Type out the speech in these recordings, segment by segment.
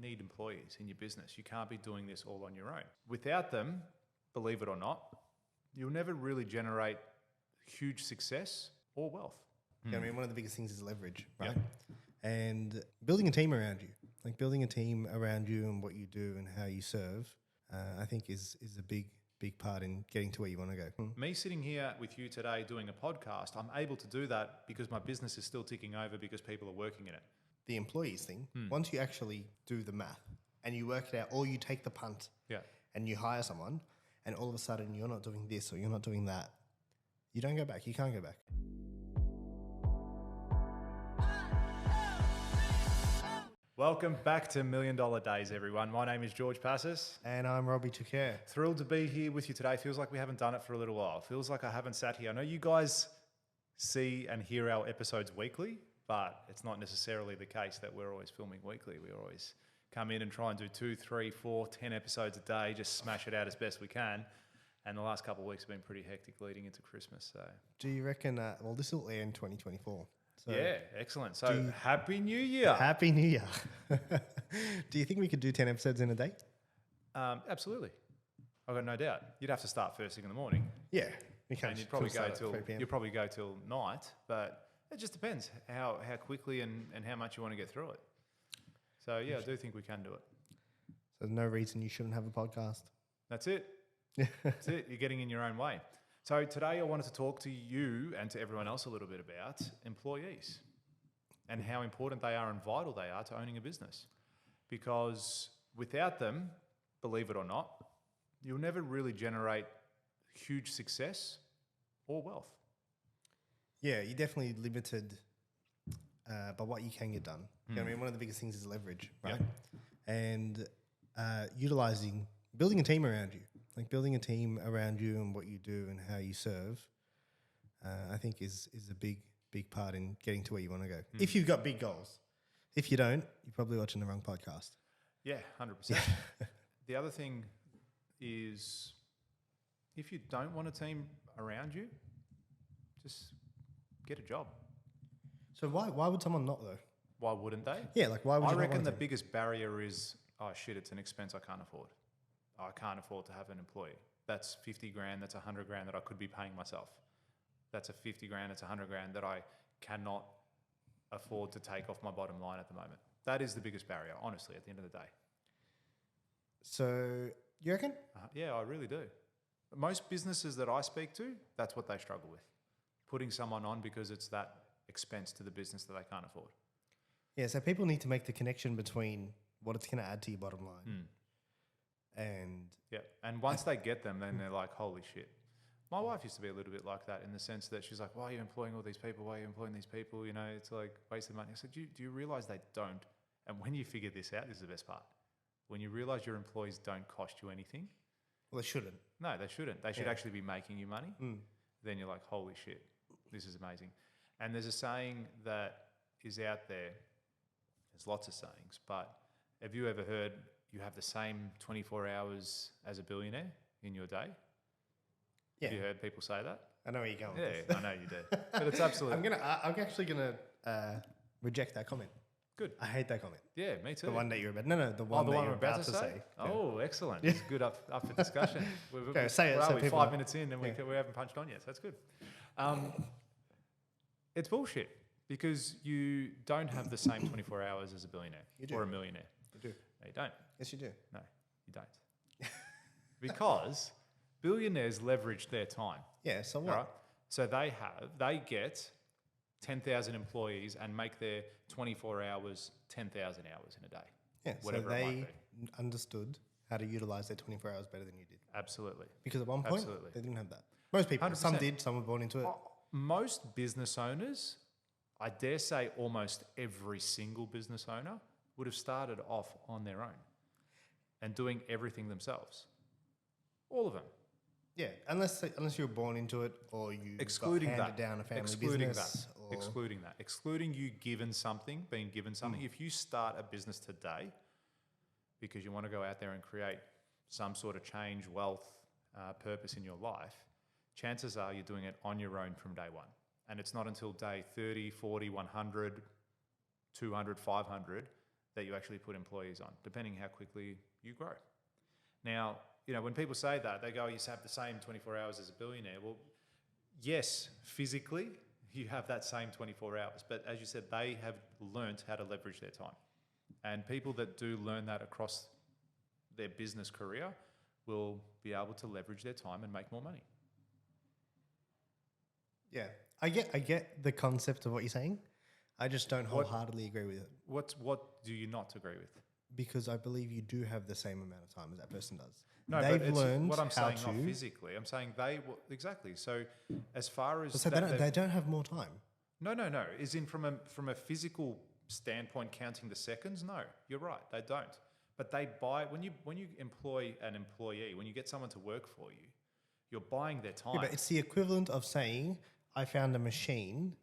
need employees in your business. You can't be doing this all on your own. Without them, believe it or not, you'll never really generate huge success or wealth. I mean, one of the biggest things is leverage, right? And building a team around you, like building a team around you and what you do and how you serve, I think is a big part in getting to where you want to go. Me sitting here with you today doing a podcast, I'm able to do that because my business is still ticking over because people are working in it. The employees thing, once you actually do the math and you work it out, or you take the punt and you hire someone and all of a sudden you're not doing this or you're not doing that, you don't go back. You can't go back. Welcome back to $1 Million Days, everyone. My name is George Passas. And I'm Robby Choucair. Thrilled to be here with you today. Feels like we haven't done it for a little while. Feels like I haven't sat here. I know you guys see and hear our episodes weekly, but it's not necessarily the case that we're always filming weekly. We always come in and try and do 2, 3, 4, 10 episodes a day, just smash it out as best we can. And the last couple of weeks have been pretty hectic leading into Christmas. So, do you reckon, well, this will end 2024. So yeah, excellent. So Happy New Year. Happy New Year. Do you think we could do 10 episodes in a day? Absolutely. I've got no doubt. You'd have to start first thing in the morning. Yeah. We can't. And you'd probably go till night, but it just depends how quickly and how much you want to get through it. So yeah, I do think we can do it. So there's no reason you shouldn't have a podcast. That's it. That's it. You're getting in your own way. So today I wanted to talk to you and to everyone else a little bit about employees and how important they are and vital they are to owning a business. Because without them, believe it or not, you'll never really generate huge success or wealth. Yeah, you're definitely limited by what you can get done. I mean, one of the biggest things is leverage, right? And building a team around you. Like building a team around you and what you do and how you serve, I think is a big part in getting to where you want to go. If you've got big goals. If you don't, you're probably watching the wrong podcast. Yeah, 100%. The other thing is, if you don't want a team around you, just get a job. So why would someone not though? Why wouldn't they? Yeah, like why would I you reckon not the want biggest barrier is, oh shit, it's an expense I can't afford. I can't afford to have an employee. That's 50 grand, that's 100 grand that I could be paying myself. That's a 50 grand, that's 100 grand that I cannot afford to take off my bottom line at the moment. That is the biggest barrier, honestly, at the end of the day. So you reckon? Yeah, I really do. Most businesses that I speak to, that's what they struggle with. Putting someone on because it's that expense to the business that they can't afford. Yeah, so people need to make the connection between what it's going to add to your bottom line. And once they get them, then they're like, holy shit. My wife used to be a little bit like that in the sense that she's like, why are you employing all these people? Why are you employing these people? You know, it's like wasted money. I said, do you realize they don't? And when you figure this out, this is the best part. When you realize your employees don't cost you anything. Well, they shouldn't. No, they shouldn't. They should actually be making you money. Then you're like, holy shit, this is amazing. And there's a saying that is out there. There's lots of sayings, but have you ever heard you have the same 24 hours as a billionaire in your day? Yeah. Have you heard people say that? I know where you're going. Yeah, I know you do. But it's absolutely... I'm actually going to reject that comment. Good. I hate that comment. Yeah, me too. The one that you're about... No, the one that you're about to say. Oh, excellent. It's good up for discussion. Okay, say it. We're 5 minutes in and we haven't punched on yet, so that's good. It's bullshit because you don't have the same 24 hours as a billionaire or a millionaire. You do. No, you don't. Yes, you do. No, you don't. Because billionaires leverage their time. Yeah, so what? Right? So they get 10,000 employees and make their 24 hours 10,000 hours in a day. Yeah, whatever so it might they be. Understood how to utilize their 24 hours better than you did. Absolutely. Because at one point, they didn't have that. Most people, 100%. Some did, some were born into it. Most business owners, I dare say almost every single business owner would have started off on their own and doing everything themselves. All of them. Yeah, unless you were born into it or you excluding got handed down a family business. Excluding that. Excluding you being given something. If you start a business today because you want to go out there and create some sort of change, wealth, purpose in your life, chances are you're doing it on your own from day one. And it's not until day 30, 40, 100, 200, 500 that you actually put employees on, depending how quickly you grow. Now, when people say that, they go, you have the same 24 hours as a billionaire. Well, yes, physically, you have that same 24 hours. But as you said, they have learnt how to leverage their time. And people that do learn that across their business career will be able to leverage their time and make more money. Yeah, I get the concept of what you're saying. I just don't wholeheartedly agree with it. What do you not agree with? Because I believe you do have the same amount of time as that person does. No, they've but it's learned what I'm how saying, to. not physically. I'm saying exactly. So, as far as So they don't have more time. No. Is in from a physical standpoint, counting the seconds. No, you're right. They don't. But they buy when you employ an employee, when you get someone to work for you, you're buying their time. Yeah, but it's the equivalent of saying, I found a machine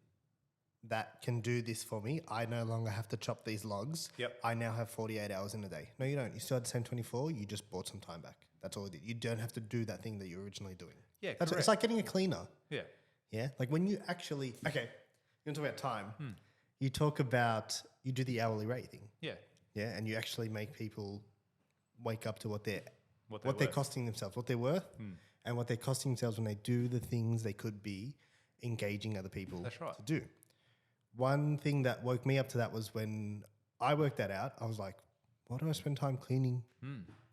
that can do this for me. I no longer have to chop these logs. Yep. I now have 48 hours in a day. No, you don't. You still had the same 24. You just bought some time back. That's all it did. You don't have to do that thing that you were originally doing. Yeah, It's correct. like getting a cleaner. Yeah. Yeah. Like when you actually, okay, you want to talk about time. You talk about, you do the hourly rate thing. Yeah. Yeah. And you actually make people wake up to what they're worth. costing themselves, what they're worth, and what they're costing themselves when they do the things they could be engaging other people That's right. to do. One thing that woke me up to that was when I worked that out, I was like, why do I spend time cleaning?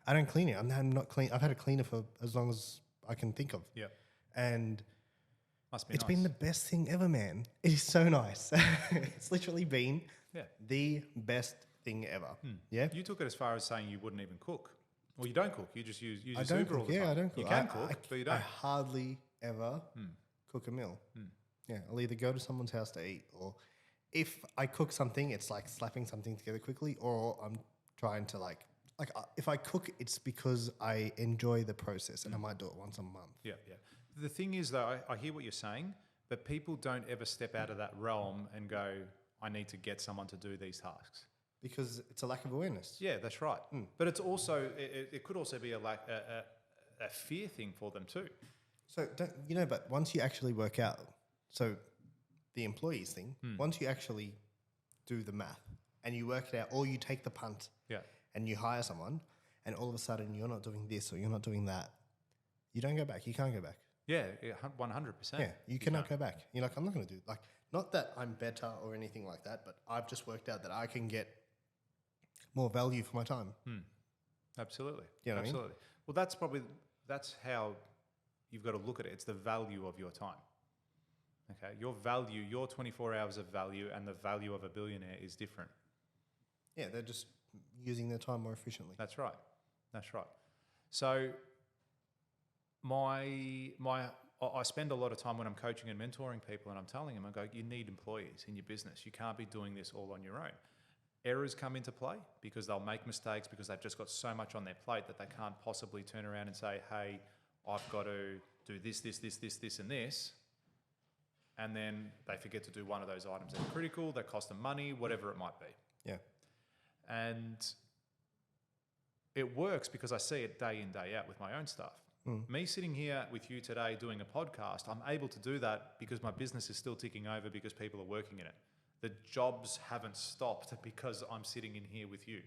I don't clean it. I'm not clean. I've had a cleaner for as long as I can think of. Yeah. And Must be it's nice. been the best thing ever, man. It is so nice. It's literally been the best thing ever. Yeah. You took it as far as saying you wouldn't even cook. Well, you don't cook. You just use I don't Uber all cook. the time. Yeah, I don't cook. You can cook, but you don't. I hardly ever cook a meal. Yeah, I'll either go to someone's house to eat, or if I cook something, it's like slapping something together quickly, or I'm trying to if I cook, it's because I enjoy the process, and I might do it once a month. Yeah. The thing is, though, I hear what you're saying, but people don't ever step out of that realm and go, I need to get someone to do these tasks. Because it's a lack of awareness. Yeah, that's right. But it's also, it could also be a fear thing for them too. So, but once you actually work out, so the employees thing, once you actually do the math and you work it out, or you take the punt and you hire someone, and all of a sudden you're not doing this or you're not doing that, you don't go back. You can't go back. Yeah, 100%. Yeah, you cannot go back. You're like, I'm not going to do not that I'm better or anything like that, but I've just worked out that I can get more value for my time. Absolutely. You know what I mean? Absolutely. Well, that's how you've got to look at it. It's the value of your time. Okay, your value, your 24 hours of value, and the value of a billionaire is different. Yeah, they're just using their time more efficiently. That's right. So I spend a lot of time when I'm coaching and mentoring people, and I'm telling them, I go, you need employees in your business. You can't be doing this all on your own. Errors come into play because they'll make mistakes because they've just got so much on their plate that they can't possibly turn around and say, hey, I've got to do this, and this. And then they forget to do one of those items that are critical, that cost them money, whatever it might be. Yeah. And it works because I see it day in, day out with my own stuff. Me sitting here with you today doing a podcast, I'm able to do that because my business is still ticking over because people are working in it. The jobs haven't stopped because I'm sitting in here with you.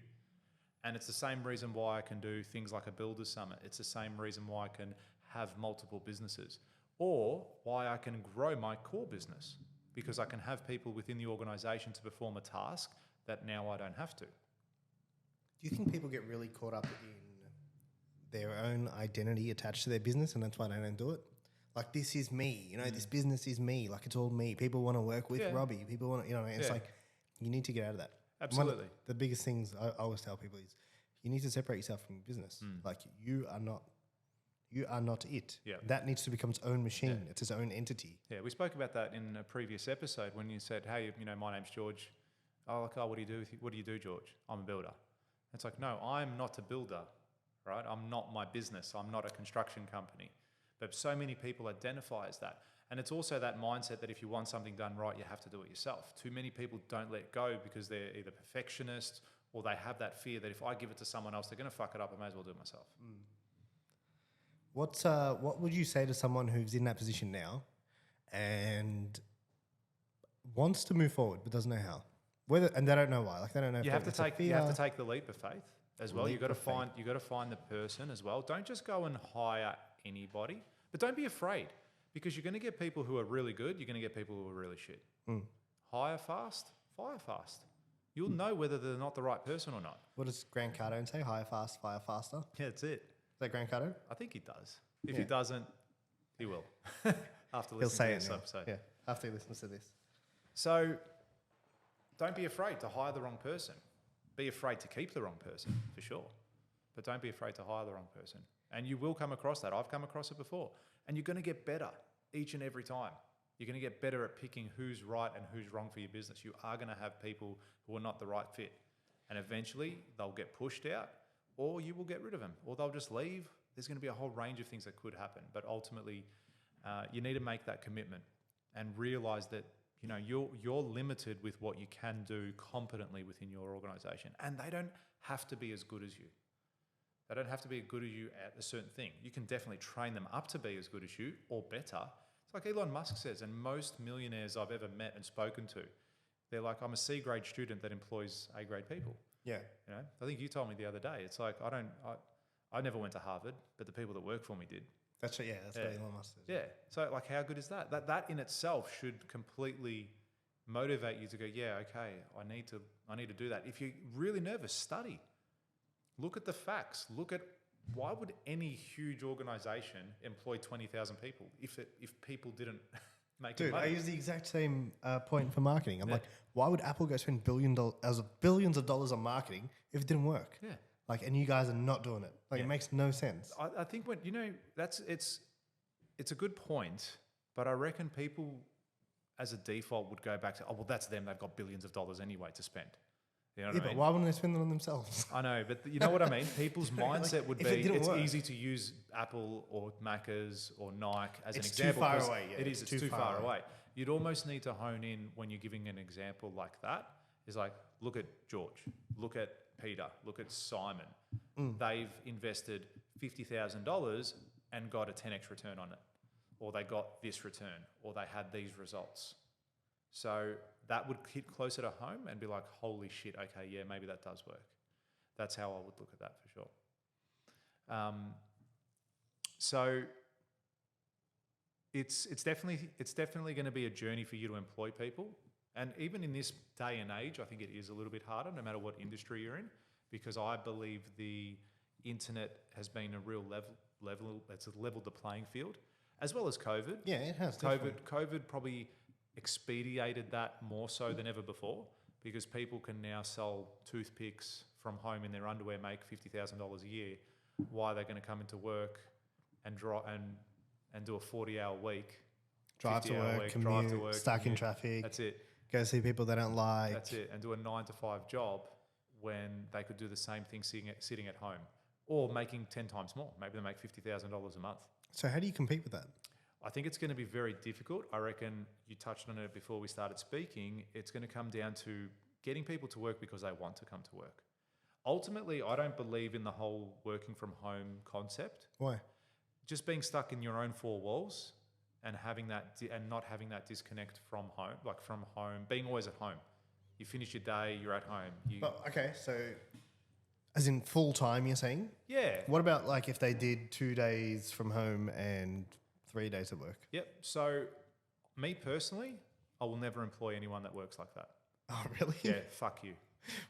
And it's the same reason why I can do things like a Builders Summit. It's the same reason why I can have multiple businesses, or why I can grow my core business, because I can have people within the organisation to perform a task that now I don't have to. Do you think people get really caught up in their own identity attached to their business, and that's why they don't do it? Like, this is me, this business is me. Like, it's all me. People want to work with Robby. People want to, it's like, you need to get out of that. Absolutely. The biggest things I always tell people is you need to separate yourself from your business. Like, you are not it. Yeah. That needs to become its own machine. It's its own entity. Yeah, we spoke about that in a previous episode when you said, hey, my name's George. Oh, like, what do you do, George? I'm a builder. It's like, no, I'm not a builder, right? I'm not my business. I'm not a construction company. But so many people identify as that. And it's also that mindset that if you want something done right, you have to do it yourself. Too many people don't let go because they're either perfectionists or they have that fear that if I give it to someone else, they're going to fuck it up. I may as well do it myself. What would you say to someone who's in that position now and wants to move forward but doesn't know how? And they don't know why. Like they don't know. You if have to it's a take you have to fear. take the leap of faith as well. Leap of faith. You got to find the person as well. Don't just go and hire anybody, but don't be afraid because you're going to get people who are really good. You're going to get people who are really shit. Hire fast, fire fast. You'll know whether they're not the right person or not. What does Grant Cardone say? Hire fast, fire faster. Yeah, that's it. Is that Grant Cardone? I think he does. If he doesn't, he will. After listening He'll say to it this now. episode. Yeah, after he listens to this. So don't be afraid to hire the wrong person. Be afraid to keep the wrong person, for sure. But don't be afraid to hire the wrong person. And you will come across that. I've come across it before. And you're going to get better each and every time. You're going to get better at picking who's right and who's wrong for your business. You are going to have people who are not the right fit. And eventually they'll get pushed out or you will get rid of them or they'll just leave. There's going to be a whole range of things that could happen. But ultimately, you need to make that commitment and realize that you're limited with what you can do competently within your organization. And they don't have to be as good as you. They don't have to be as good as you at a certain thing. You can definitely train them up to be as good as you or better. It's like Elon Musk says, and most millionaires I've ever met and spoken to, they're like, I'm a C-grade student that employs A-grade people. Yeah. I think you told me the other day, it's like, I never went to Harvard, but the people that work for me did. That's what Elon Musk says. Yeah. So like, how good is that? That in itself should completely motivate you to go, yeah, okay, I need to do that. If you're really nervous, study. Look at the facts. Look at why would any huge organization employ 20,000 people if people didn't make Dude, money? I use the exact same point for marketing. I'm like, why would Apple go spend billions of dollars on marketing if it didn't work? Yeah. Like, and you guys are not doing it. Like, it makes no sense. I think when it's a good point, but I reckon people as a default would go back to, oh well, that's them. They've got billions of dollars anyway to spend. You know what I mean? But why wouldn't they spend it on themselves? I know, but you know what I mean? People's mindset would if be, it didn't it's work. easy to use Apple or Macca's or Nike as It's an example. too far 'cause away, yeah. It is, it's too far away. You'd almost need to hone in when you're giving an example like that. Is like, look at George, look at Peter, look at Simon. They've invested $50,000 and got a 10x return on it. Or they got this return, or they had these results. So that would hit closer to home and be like, holy shit, okay, yeah, maybe that does work. That's how I would look at that for sure. So it's definitely going to be a journey for you to employ people. And even in this day and age, I think it is a little bit harder, no matter what industry you're in, because I believe the internet has been a real it's leveled the playing field, as well as COVID. Yeah, it has. Definitely. COVID probably expedited that more so than ever before, because people can now sell toothpicks from home in their underwear, make $50,000 a year. Why they're going to come into work and do a 40-hour week, drive to work, stuck in traffic. That's it. Go see people they don't like. That's it. And do a 9-to-5 job when they could do the same thing sitting at home or making 10 times more. Maybe they make $50,000 a month. So how do you compete with that? I think it's going to be very difficult. I reckon you touched on it before we started speaking. It's going to come down to getting people to work because they want to come to work. Ultimately, I don't believe in the whole working from home concept. Why? Just being stuck in your own four walls and having that and not having that disconnect from home, being always at home. You finish your day, you're at home. Okay, so as in full time, you're saying? Yeah. What about like if they did 2 days from home and 3 days at work? Yep. So me personally, I will never employ anyone that works like that. Oh, really? Yeah, fuck you.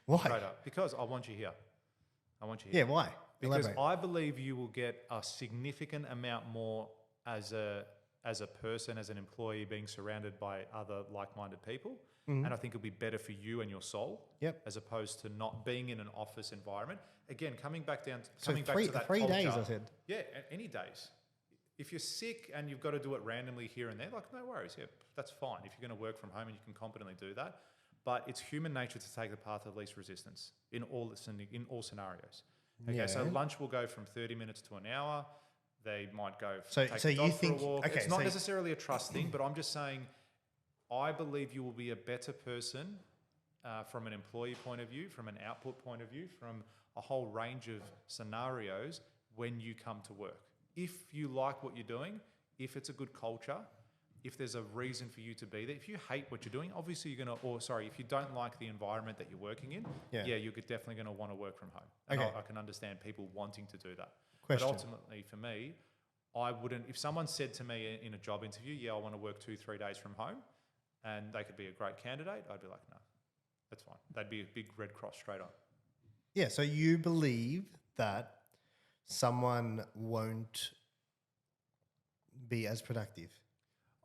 Why? Straight up. Because I want you here. Yeah, why? Because Elaborate. I believe you will get a significant amount more as a person, as an employee, being surrounded by other like-minded people. Mm-hmm. And I think it'll be better for you and your soul. Yep. As opposed to not being in an office environment. Again, coming back to that 3 culture, days, I said. Yeah, any days. If you're sick and you've got to do it randomly here and there, like, no worries. Yeah, that's fine. If you're going to work from home and you can competently do that. But it's human nature to take the path of least resistance in all scenarios. Okay, Yeah. so lunch will go from 30 minutes to an hour. They might go So take the you dog think- for a walk. okay, It's not so- necessarily a trust thing, but I'm just saying I believe you will be a better person from an employee point of view, from an output point of view, from a whole range of scenarios when you come to work. If you like what you're doing, if it's a good culture, if there's a reason for you to be there. If you hate what you're doing, obviously you're going to, if you don't like the environment that you're working in, you're definitely going to want to work from home. And I can understand people wanting to do that. Question. But ultimately for me, I wouldn't, if someone said to me in a job interview, I want to work 2-3 days from home, and they could be a great candidate, I'd be like, no, that's fine. That'd be a big red cross straight on. Yeah, so you believe that someone won't be as productive?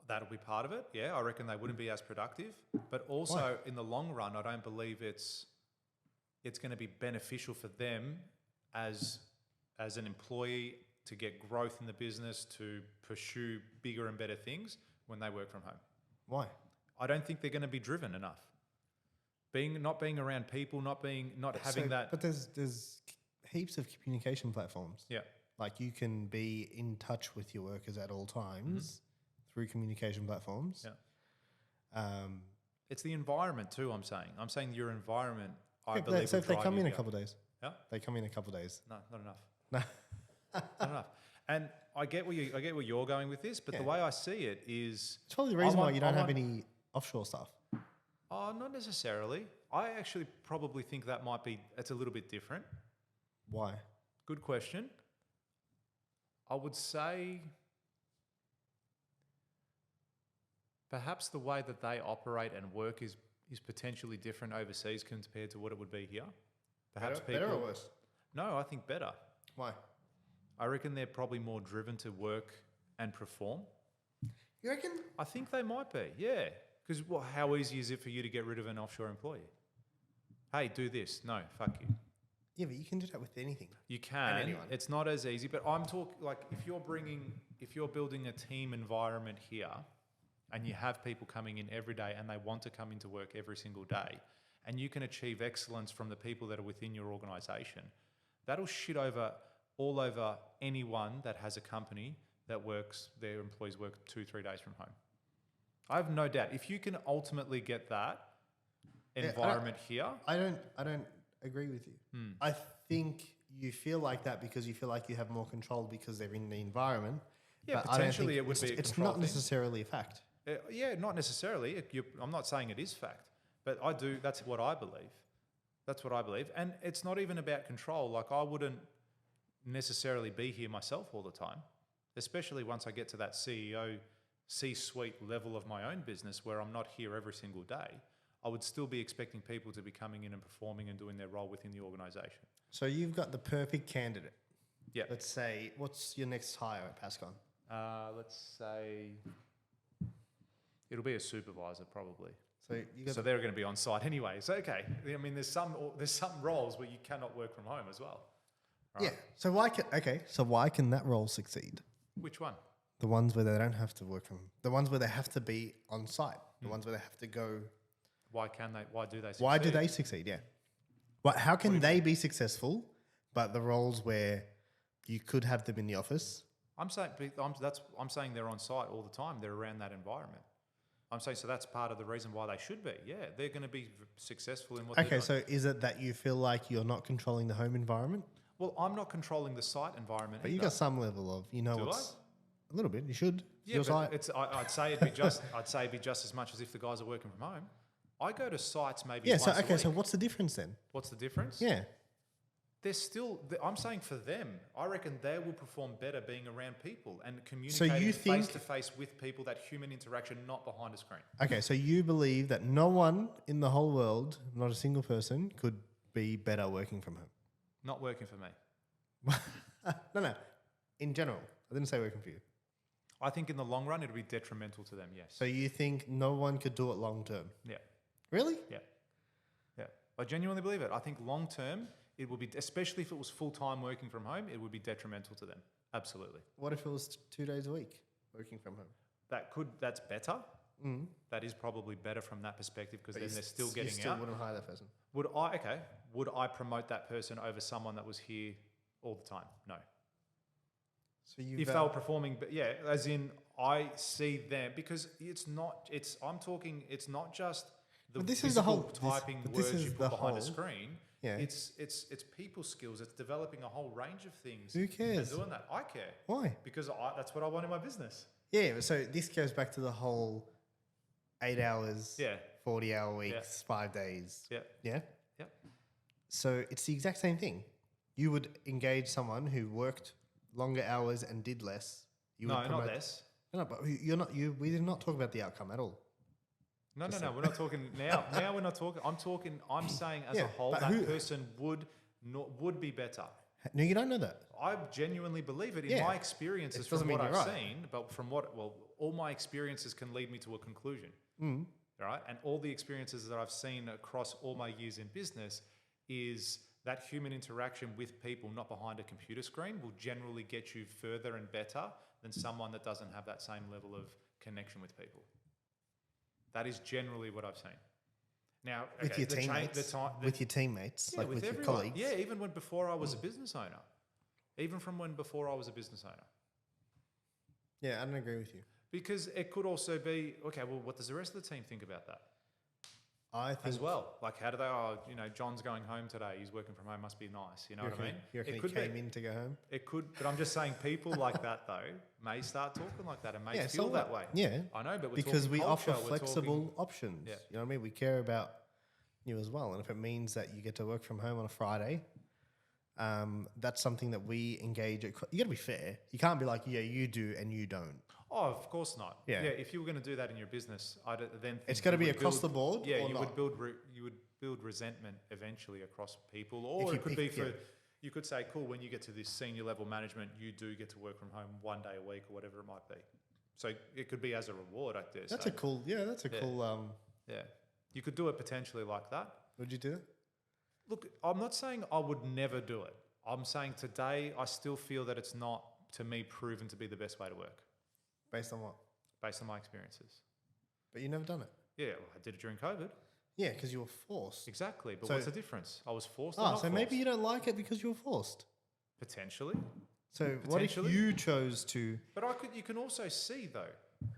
That'll be part of it. Yeah, I reckon they wouldn't be as productive. But also in the long run, I don't believe it's going to be beneficial for them as an employee to get growth in the business, to pursue bigger and better things when they work from home. Why? I don't think they're going to be driven enough. Not being around people, having that. But there's heaps of communication platforms. Yeah. Like you can be in touch with your workers at all times through communication platforms. Yeah. It's the environment too, I'm saying. I'm saying your environment, I Yeah, believe, so will if they drive come you in a down. couple of days. Yeah? They come in a couple of days. No, not enough. No. Not enough. And I get where you're going with this, but the way I see it is... It's probably the reason why you don't have any offshore stuff. Oh, not necessarily. I actually probably think it's a little bit different. Why? Good question. I would say perhaps the way that they operate and work is potentially different overseas compared to what it would be here. Perhaps better or worse? No, I think better. Why? I reckon they're probably more driven to work and perform. You reckon? I think they might be, yeah. Because how easy is it for you to get rid of an offshore employee? Hey, do this. No, fuck you. Yeah, but you can do that with anything. You can. And anyone. It's not as easy, but I'm talking like if you're building a team environment here and you have people coming in every day and they want to come into work every single day and you can achieve excellence from the people that are within your organisation, that'll shit all over anyone that has a company that their employees work 2-3 days from home. I have no doubt. If you can ultimately get that environment here... I don't agree with you. I think you feel like that because you feel like you have more control because they're in the environment. Yeah, but potentially it would be a It's control not thing. necessarily a fact. Yeah, not necessarily. I'm not saying it is fact, but I do. That's what I believe. That's what I believe. And it's not even about control. Like I wouldn't necessarily be here myself all the time, especially once I get to that CEO, C-suite level of my own business where I'm not here every single day. I would still be expecting people to be coming in and performing and doing their role within the organisation. So you've got the perfect candidate. Yeah. Let's say, what's your next hire at Pascon? Let's say it'll be a supervisor probably. So they're going to be on site anyway. So okay, I mean, there's some roles where you cannot work from home as well. Right? Yeah. So why can that role succeed? Which one? The ones where they don't have to work from, the ones where they have to be on site, the ones where they have to go. Why do they succeed? Why do they succeed? Yeah. How can they be successful, but the roles where you could have them in the office? I'm saying they're on site all the time. They're around that environment. I'm saying so that's part of the reason why they should be. Yeah, they're going to be successful in what they're doing. Okay, so is it that you feel like you're not controlling the home environment? Well, I'm not controlling the site environment. But you got some level of, a little bit. You should. Yeah, your site. I'd say it'd be just as much as if the guys are working from home. I go to sites maybe once a week. So what's the difference then? What's the difference? Yeah. I'm saying for them, I reckon they will perform better being around people and communicating face to face with people, that human interaction, not behind a screen. Okay, so you believe that no one in the whole world, not a single person, could be better working from home? Not working for me. No. In general. I didn't say working for you. I think in the long run, it'll be detrimental to them, yes. So you think no one could do it long term? Yeah. Really? Yeah. I genuinely believe it. I think long term, it would be, especially if it was full-time working from home, it would be detrimental to them. Absolutely. What if it was 2 days a week working from home? That's better. That is probably better from that perspective because then they're still getting out. You still wouldn't hire that person? Would I promote that person over someone that was here all the time? No. So if they were performing, but yeah, as in I see them because it's not just the physical typing words you put behind a screen. Yeah. It's people skills. It's developing a whole range of things. Who cares? Doing that. I care. Why? Because that's what I want in my business. Yeah, so this goes back to the whole 8 hours, Yeah. 40-hour weeks, 5 days. Yeah. Yeah? Yep. So it's the exact same thing. You would engage someone who worked longer hours and did less. You would No, not less. No, but you're not. We did not talk about the outcome at all. No. We're not talking now. Now we're not talking. I'm saying as a whole, but that person would be better. No, you don't know that. I genuinely believe it in Yeah. my experiences It doesn't from what mean I've you're right. seen, but from all my experiences can lead me to a conclusion. Mm. All right. And all the experiences that I've seen across all my years in business is that human interaction with people, not behind a computer screen, will generally get you further and better than someone that doesn't have that same level of connection with people. That is generally what I've seen. Now, With your teammates, with your teammates, like with your everyone. colleagues. Yeah, even before I was a business owner. Even from before I was a business owner. Yeah, I don't agree with you. Because it could also be, okay, well, what does the rest of the team think about that? I think As well. Like, how do they, John's going home today. He's working from home. Must be nice. You know what I mean? You reckon he came in to go home? It could, but I'm just saying people like that, though, may start talking like that and may feel so that way. Yeah. I know, but because we culture, offer flexible options. Yeah. You know what I mean? We care about you as well. And if it means that you get to work from home on a Friday, that's something that we engage. You got to be fair. You can't be like, yeah, you do and you don't. Oh, of course not. Yeah. If you were going to do that in your business, I'd then think It's got to you be would across build- the board. Yeah, or you not? would build resentment eventually across people, or If you it could be pick- for. yeah. You could say, cool, when you get to this senior level management, you do get to work from home 1 day a week or whatever it might be. So it could be as a reward, I dare That's say. a cool. Yeah, that's a cool. Yeah, you could do it potentially like that. Would you do it? Look, I'm not saying I would never do it. I'm saying today I still feel that it's not, to me, proven to be the best way to work Based on what? based on my experiences. But you never done it. Yeah, well, I did it during COVID. Yeah, because you were forced. Exactly, but So- what's the difference? I was forced or Oh, not so maybe forced? you don't like it because you were forced. Potentially. So what if Potentially. you chose to But you can also see though.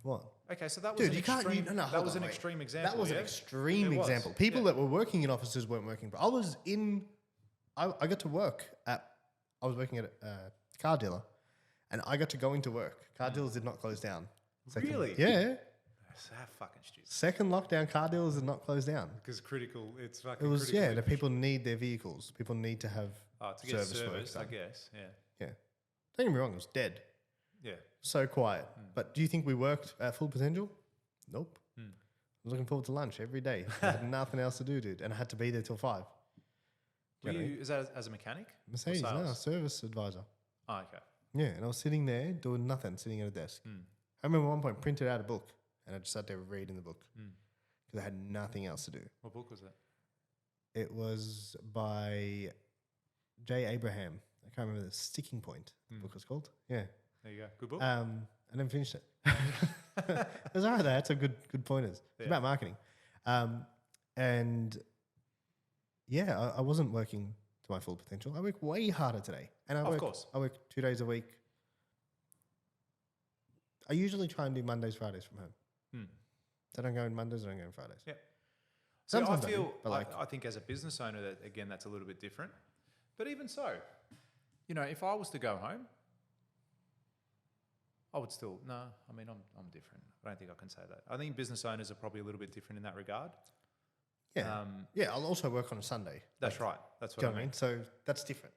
what? Okay, so that was Dude, an you can't. extreme, No, that hold was on, an wait. extreme example. That was an yeah? extreme It was, example. People yeah. that were working in offices weren't working. But I was in. I got to work at. I was working at a car dealer, and I got to go into work. Car dealers did not close down. Really? Yeah. That's how fucking stupid. Second lockdown, car dealers did not close down. Because critical, it's fucking It was critical the people need their vehicles. People need to have to get service work serviced, I done. guess. Yeah. Yeah. Don't get me wrong, it was dead. Yeah. So quiet. But do you think we worked at full potential? Nope. Hmm. I was looking forward to lunch every day. I had nothing else to do, dude. And I had to be there till 5. Were you, is that as a mechanic? Or Mercedes, no, sales? service advisor. Oh, okay. Yeah, and I was sitting there doing nothing, sitting at a desk. I remember at one point printed out a book and I just sat there reading the book because I had nothing else to do. What book was that? It was by J. Abraham. I can't remember the Sticking Point, the book was called. Yeah. There you go. Good book. I didn't finish it. It was all right. They had some good pointers. It's about marketing. And yeah, I wasn't working to my full potential. I work way harder today. And Of course. I work 2 days a week. I usually try and do Mondays, Fridays from home. So I don't go in Mondays, I don't go in Fridays. Yeah. So Sometimes I feel, but like, I think as a business owner, that again, that's a little bit different. But even so, if I was to go home, I would still, no, I mean, I'm different. I don't think I can say that. I think business owners are probably a little bit different in that regard. yeah. Yeah, I'll also work on a Sunday. That's right. That's Do you what know I what I mean. mean? So that's different.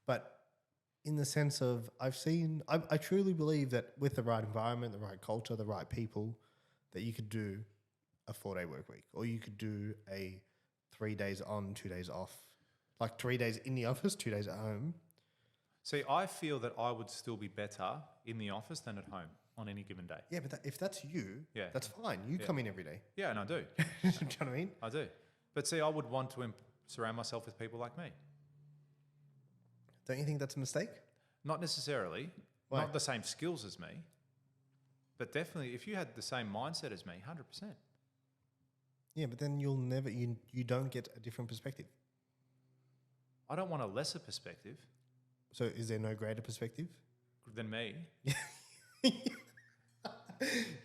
But in the sense of, I truly believe that with the right environment, the right culture, the right people, that you could do a 4-day work week, or you could do a 3 days on, 2 days off, like 3 days in the office, 2 days at home. See, I feel that I would still be better in the office than at home on any given day. Yeah, but if that's you, Yeah. that's fine. You come in every day. Yeah, and I do. Do you know what I mean? I do. But see, I would want to surround myself with people like me. Don't you think that's a mistake? Not necessarily, Why? not the same skills as me, but definitely if you had the same mindset as me, 100%. Yeah, but then you'll never, you don't get a different perspective. I don't want a lesser perspective So is there no greater perspective? than me.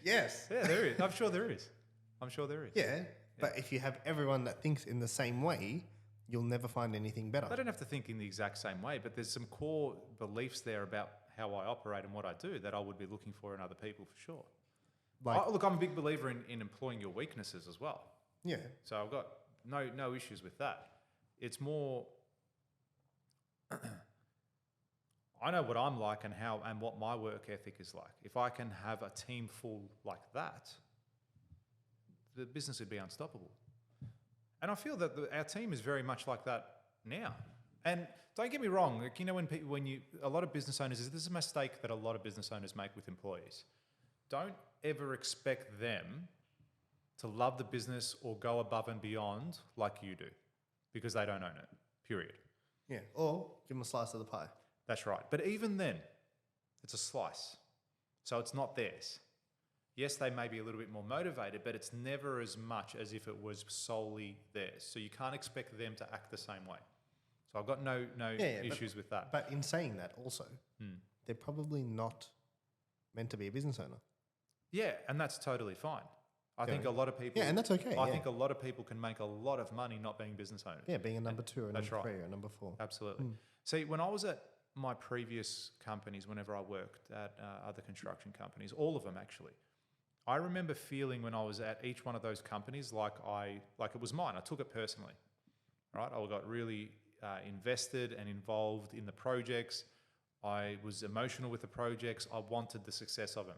Yes. Yeah, there is. I'm sure there is. Yeah, but if you have everyone that thinks in the same way, you'll never find anything better. They don't have to think in the exact same way, but there's some core beliefs there about how I operate and what I do that I would be looking for in other people for sure. Like, Look, I'm a big believer in employing your weaknesses as well. yeah, So I've got no issues with that. It's more, I know what I'm like and what my work ethic is like. If I can have a team full like that, the business would be unstoppable. And I feel that our team is very much like that now. And don't get me wrong, like, you know, a lot of business owners, this is a mistake that a lot of business owners make with employees. Don't ever expect them to love the business or go above and beyond like you do, because they don't own it, period. yeah. Or give them a slice of the pie. That's right. But even then, it's a slice. So it's not theirs. Yes, they may be a little bit more motivated, but it's never as much as if it was solely theirs. So you can't expect them to act the same way. So I've got no issues with that. But in saying that also, they're probably not meant to be a business owner. Yeah, and that's totally fine. I think a lot of people... Yeah, and that's okay. I think a lot of people can make a lot of money not being business owners. Yeah, being a number 2 or That's number right. 3 or number 4. Absolutely. See, when I was at my previous companies, whenever I worked at other construction companies, all of them actually, I remember feeling when I was at each one of those companies like it was mine. I took it personally, right? I got really invested and involved in the projects. I was emotional with the projects. I wanted the success of them.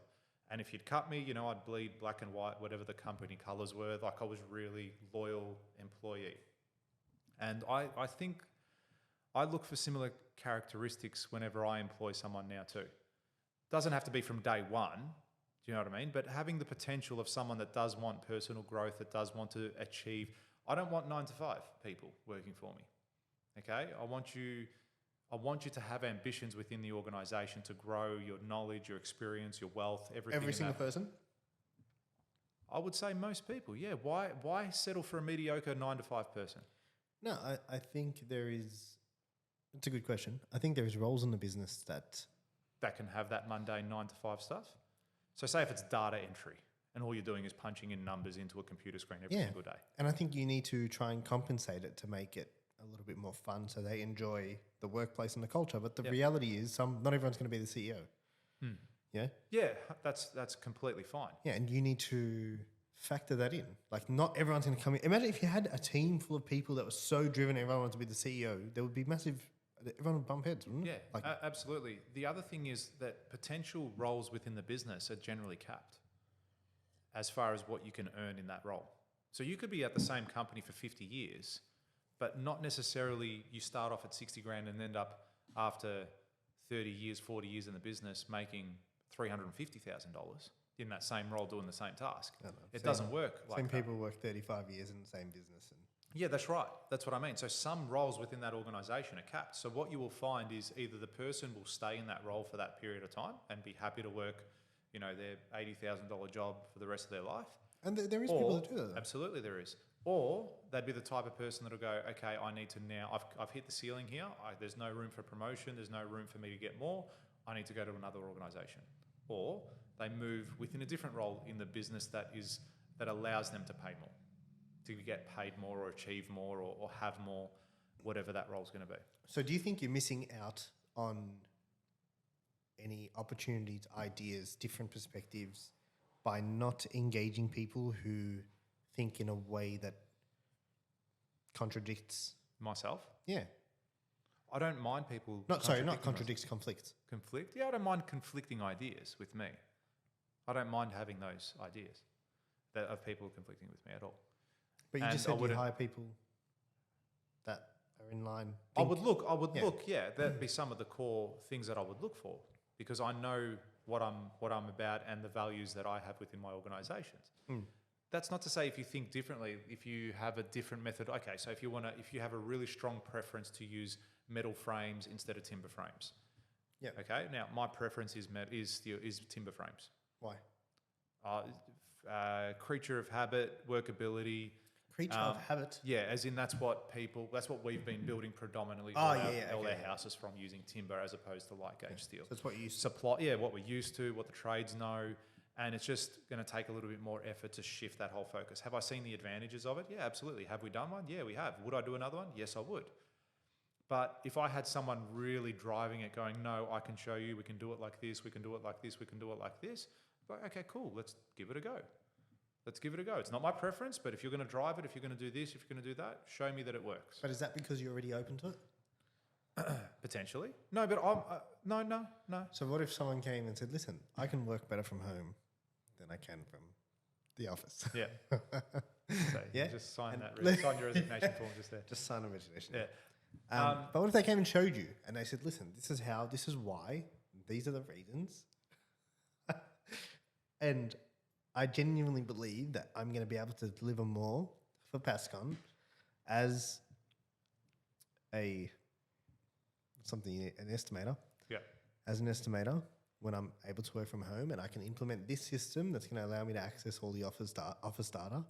And if you'd cut me, you know, I'd bleed black and white, whatever the company colours were. Like, I was really loyal employee. And I think I look for similar characteristics whenever I employ someone now too. Doesn't have to be from day one, do you know what I mean? But having the potential of someone that does want personal growth, that does want to achieve. I don't want 9 to 5 people working for me, okay? I want you to have ambitions within the organisation to grow your knowledge, your experience, your wealth, everything. Every single person? I would say most people, yeah. Why settle for a mediocre 9 to 5 person? No, I think there is... It's a good question. I think there is roles in the business that can have that mundane 9 to 5 stuff. So say if it's data entry and all you're doing is punching in numbers into a computer screen every single day. And I think you need to try and compensate it to make it a little bit more fun so they enjoy the workplace and the culture. But the reality is not everyone's going to be the CEO. Yeah? Yeah, that's completely fine. Yeah, and you need to factor that in. Like, not everyone's going to come in. Imagine if you had a team full of people that was so driven, everyone wanted to be the CEO, there would be massive... Everyone would bump heads, wouldn't it? Yeah, absolutely. The other thing is that potential roles within the business are generally capped as far as what you can earn in that role. So you could be at the same company for 50 years, but not necessarily you start off at 60 grand and end up after 30 years, 40 years in the business making $350,000 in that same role doing the same task. It doesn't work like that. Same people work 35 years in the same business. Yeah, that's right. That's what I mean. So some roles within that organisation are capped. So what you will find is either the person will stay in that role for that period of time and be happy to work, you know, their $80,000 job for the rest of their life. And there is people that do that, though. Absolutely there is. Or they'd be the type of person that'll go, okay, I need to now, I've hit the ceiling here. There's no room for promotion. There's no room for me to get more. I need to go to another organisation. Or they move within a different role in the business that allows them to pay more, to get paid more or achieve more or have more, whatever that role's going to be. So do you think you're missing out on any opportunities, ideas, different perspectives by not engaging people who think in a way that contradicts... Myself? Yeah. I don't mind people... Not contradicts, conflicts. Conflict? Yeah, I don't mind conflicting ideas with me. I don't mind having those ideas of people conflicting with me at all. But you just said you hire people that are in line. I would look, yeah, that'd be some of the core things that I would look for, because I know what I'm about and the values that I have within my organisations. That's not to say if you think differently, if you have a different method. Okay, so if you have a really strong preference to use metal frames instead of timber frames. Yeah. Okay. Now my preference is timber frames. Why? Creature of habit, workability. Creature of habit. Yeah, as in that's what we've been building predominantly all our houses from, using timber as opposed to light gauge steel. So that's what you supply. Yeah, what we're used to, what the trades know, and it's just going to take a little bit more effort to shift that whole focus. Have I seen the advantages of it? Yeah, absolutely. Have we done one? Yeah, we have. Would I do another one? Yes, I would. But if I had someone really driving it, going, no, I can show you, we can do it like this, we can do it like this, we can do it like this. Like, okay, cool, let's give it a go. Let's give it a go. It's not my preference, but if you're going to drive it, if you're going to do this, if you're going to do that, show me that it works. But is that because you're already open to it? Potentially. No, but I'm, no. So what if someone came and said, listen, I can work better from home than I can from the office? Yeah. So Yeah? just sign sign your resignation form just there. Just sign a resignation. Yeah. But what if they came and showed you and they said, listen, this is how, this is why, these are the reasons. And I genuinely believe that I'm going to be able to deliver more for PassCon as an estimator. Yeah. As an estimator, when I'm able to work from home and I can implement this system that's going to allow me to access all the office data.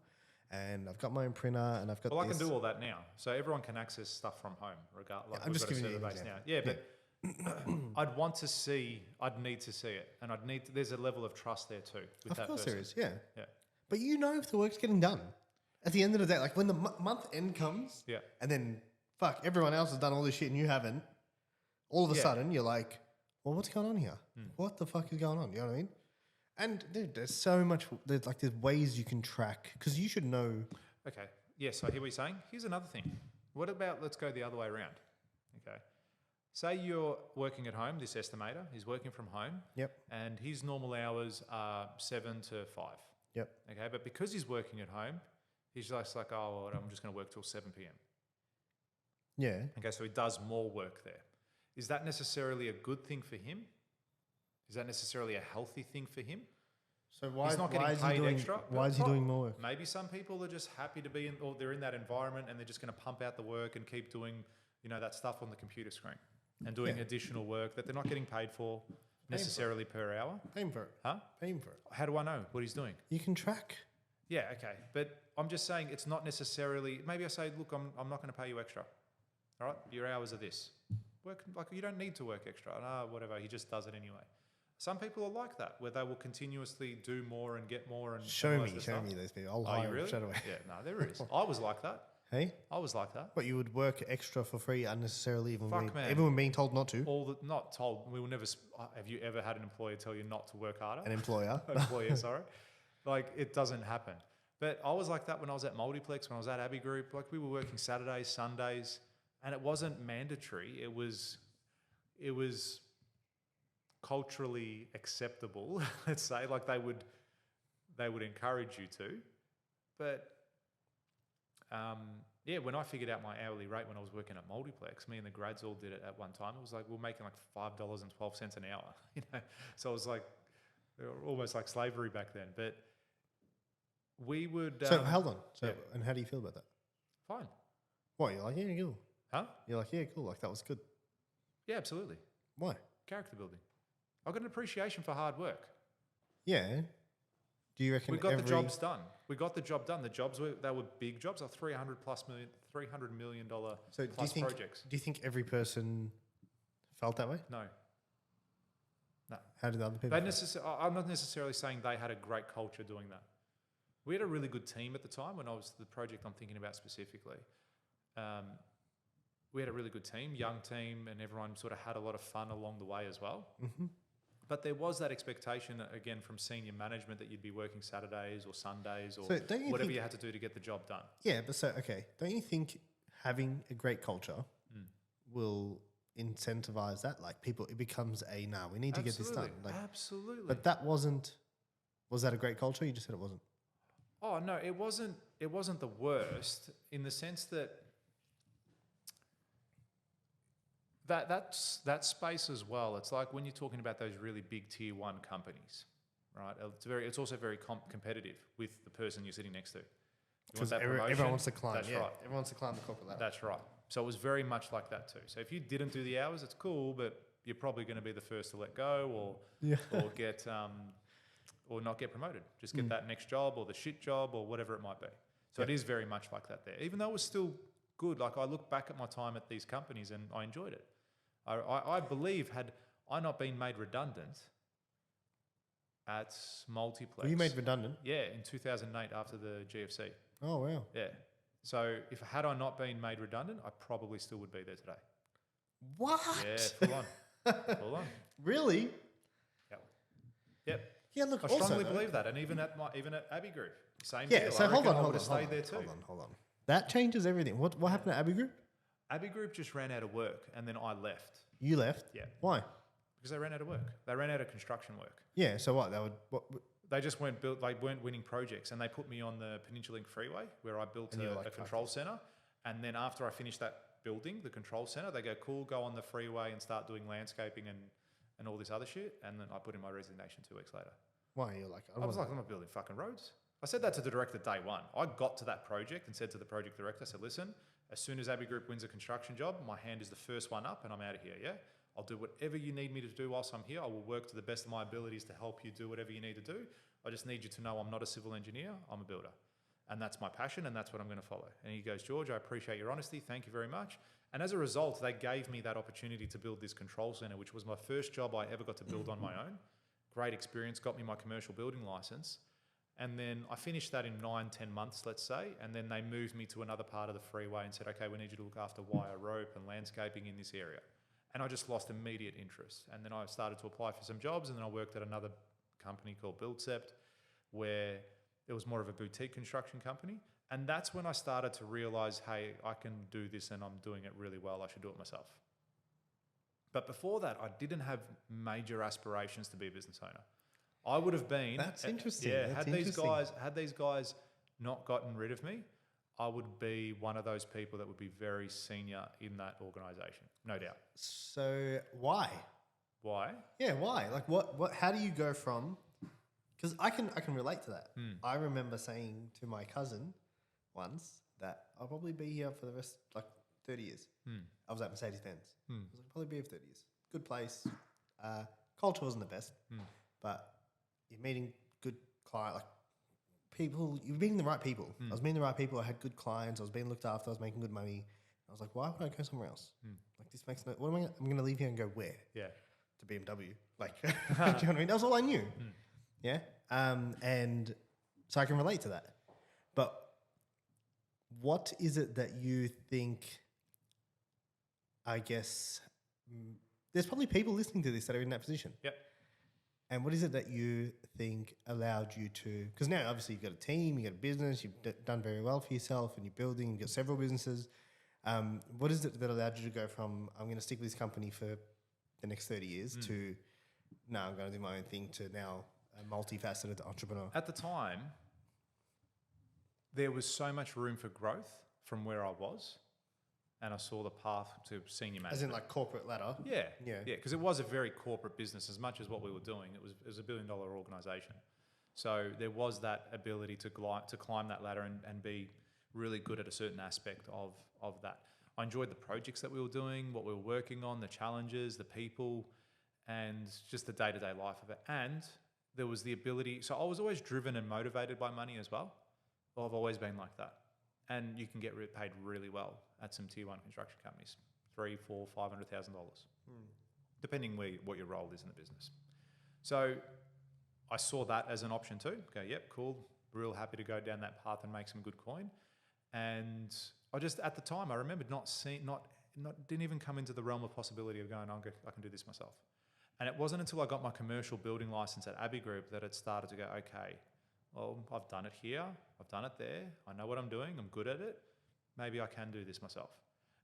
And I've got my own printer and I've got I can do all that now. So everyone can access stuff from home, regardless. I'm just giving you an example. now. Yeah, but I'd need to see it. And there's a level of trust there too with that person. Of course there is, yeah. Yeah. But you know if the work's getting done. At the end of the day, like when the month end comes, Yeah. and then, fuck, everyone else has done all this shit and you haven't, all of a sudden you're like, well, what's going on here? What the fuck is going on? You know what I mean? And dude, there's so much, there's ways you can track, because you should know. Okay. Yeah, so I hear what you're saying. Here's another thing. What about, let's go the other way around. Okay. Say you're working at home, this estimator, he's working from home. Yep. And his normal hours are 7 to 5. Yep. Okay, but because he's working at home, he's just like, oh, well, I'm just going to work till 7 p.m. Yeah. Okay, so he does more work there. Is that necessarily a good thing for him? Is that necessarily a healthy thing for him? So why, He's not getting why is paid he doing extra. Why is he doing more work? Maybe some people are just happy to be in, or they're in that environment and they're just going to pump out the work and keep doing, that stuff on the computer screen and doing additional work that they're not getting paid for necessarily per hour. Pay him for it. Huh? Pay him for it. How do I know what he's doing? You can track. Yeah, okay. But I'm just saying it's not necessarily, maybe I say, look, I'm not going to pay you extra. All right? Your hours are this. Work, like you don't need to work extra. Whatever, he just does it anyway. Some people are like that, where they will continuously do more and get more and Show me those people. I'll hire really? straight away. Yeah, no, there is. I was like that. Hey? I was like that. But you would work extra for free unnecessarily, Fuck, man. even when being told not to. Not told. We will never. Have you ever had an employer tell you not to work harder? An employer. Employer, sorry. Like it doesn't happen. But I was like that when I was at Multiplex, when I was at Abbey Group. Like we were working Saturdays, Sundays, and it wasn't mandatory. It was culturally acceptable. Let's say, like they would encourage you to, but. When I figured out my hourly rate when I was working at Multiplex, me and the grads all did it at one time. It was like we were making like $5.12 an hour, So it was like almost like slavery back then. But we would. So hold on. And how do you feel about that? Fine. What, you're like, yeah, cool. Huh? You're like, yeah, cool. Like that was good. Yeah, absolutely. Why? Character building. I've got an appreciation for hard work. Yeah. Do you reckon we got the jobs done? We got the job done. The jobs were big jobs, like $300 million plus projects. Do you think every person felt that way? No. How did the other people? I'm not necessarily saying they had a great culture doing that. We had a really good team at the time when I was the project I'm thinking about specifically. We had a really good team, young team, and everyone sort of had a lot of fun along the way as well. Mm-hmm. But there was that expectation, again, from senior management that you'd be working Saturdays or Sundays or whatever you had to do to get the job done. Yeah, but don't you think having a great culture will incentivize that? Like people, it becomes we need to get this done. Like, absolutely. But was that a great culture? You just said it wasn't. Oh, no, it wasn't the worst in the sense that that space as well. It's like when you're talking about those really big tier 1 companies, right? It's also very competitive with the person you're sitting next to. Because everyone wants to climb. That's right. Everyone wants to climb the corporate ladder. That's right. So it was very much like that too. So if you didn't do the hours, it's cool, but you're probably going to be the first to let go or get or not get promoted. Just get that next job or the shit job or whatever it might be. So it is very much like that there. Even though it was still good, like I look back at my time at these companies and I enjoyed it. I believe had I not been made redundant at Multiplex. Were you made redundant? Yeah, in 2008 after the GFC. Oh, wow. Yeah. So had I not been made redundant, I probably still would be there today. What? Yeah, full on. Full on. Really? Yep. Yep. Yeah, look, I also, strongly though- believe that. And even at Abbey Group, same Yeah, deal. so I hold reckon on, I hold would on, have stayed there too. hold on. That changes everything. What happened to Abbey Group? Abbey Group just ran out of work, and then I left. You left? Yeah. Why? Because they ran out of work. They ran out of construction work. Yeah, so what? They just weren't winning projects, and they put me on the Peninsula Link Freeway where I built And you were like, a control center. And then after I finished that building, the control center, they go, cool, go on the freeway and start doing landscaping and all this other shit. And then I put in my resignation 2 weeks later. Why? You're like, I was like, I'm not building fucking roads. I said that to the director day one. I got to that project and said to the project director, I said, listen, as soon as Abbey Group wins a construction job, my hand is the first one up and I'm out of here, yeah? I'll do whatever you need me to do whilst I'm here. I will work to the best of my abilities to help you do whatever you need to do. I just need you to know I'm not a civil engineer, I'm a builder. And that's my passion and that's what I'm going to follow. And he goes, George, I appreciate your honesty. Thank you very much. And as a result, they gave me that opportunity to build this control center, which was my first job I ever got to build on my own. Great experience, got me my commercial building license. And then I finished that in 9-10 months, let's say. And then they moved me to another part of the freeway and said, okay, we need you to look after wire rope and landscaping in this area. And I just lost immediate interest. And then I started to apply for some jobs. And then I worked at another company called Buildcept, where it was more of a boutique construction company. And that's when I started to realize, hey, I can do this and I'm doing it really well. I should do it myself. But before that, I didn't have major aspirations to be a business owner. I would have been. That's interesting. Yeah, That's had these guys not gotten rid of me, I would be one of those people that would be very senior in that organisation, no doubt. So why? Why? Yeah, why? Like, what? How do you go from? Because I can relate to that. I remember saying to my cousin once that I'll probably be here for the rest, like 30 years. I was at Mercedes-Benz. I was like, probably be here for 30 years. Good place. Culture wasn't the best, but you're meeting good client, like people. You're meeting the right people. I was meeting the right people. I had good clients. I was being looked after. I was making good money. I was like, why would I go somewhere else? Like this makes no. What am I? I'm going to leave here and go where? Yeah. To BMW. Like, do you know what I mean? That was all I knew. Yeah. And so I can relate to that. But what is it that you think, I guess, there's probably people listening to this that are in that position. Yep. And what is it that you think allowed you to, because now obviously you've got a team, you've got a business, you've done very well for yourself and you're building, you've got several businesses. What is it that allowed you to go from, I'm going to stick with this company for the next 30 years to, no, I'm going to do my own thing, to now a multifaceted entrepreneur? At the time, there was so much room for growth from where I was, and I saw the path to senior management. As in like corporate ladder? Yeah. Yeah. Yeah, because it was a very corporate business. As much as what we were doing, it was a $1 billion organisation. So there was that ability to climb that ladder and be really good at a certain aspect of that. I enjoyed the projects that we were doing, what we were working on, the challenges, the people, and just the day-to-day life of it. And there was the ability, so I was always driven and motivated by money as well. I've always been like that. And you can get paid really well at some tier one construction companies, $300,000, $400,000, $500,000, depending what your role is in the business. So I saw that as an option too. Go, yep, cool, real happy to go down that path and make some good coin. And I just, at the time, I remember didn't even come into the realm of possibility of going, I can do this myself. And it wasn't until I got my commercial building license at Abbey Group that it started to go, okay, well, I've done it here, I've done it there, I know what I'm doing, I'm good at it, maybe I can do this myself.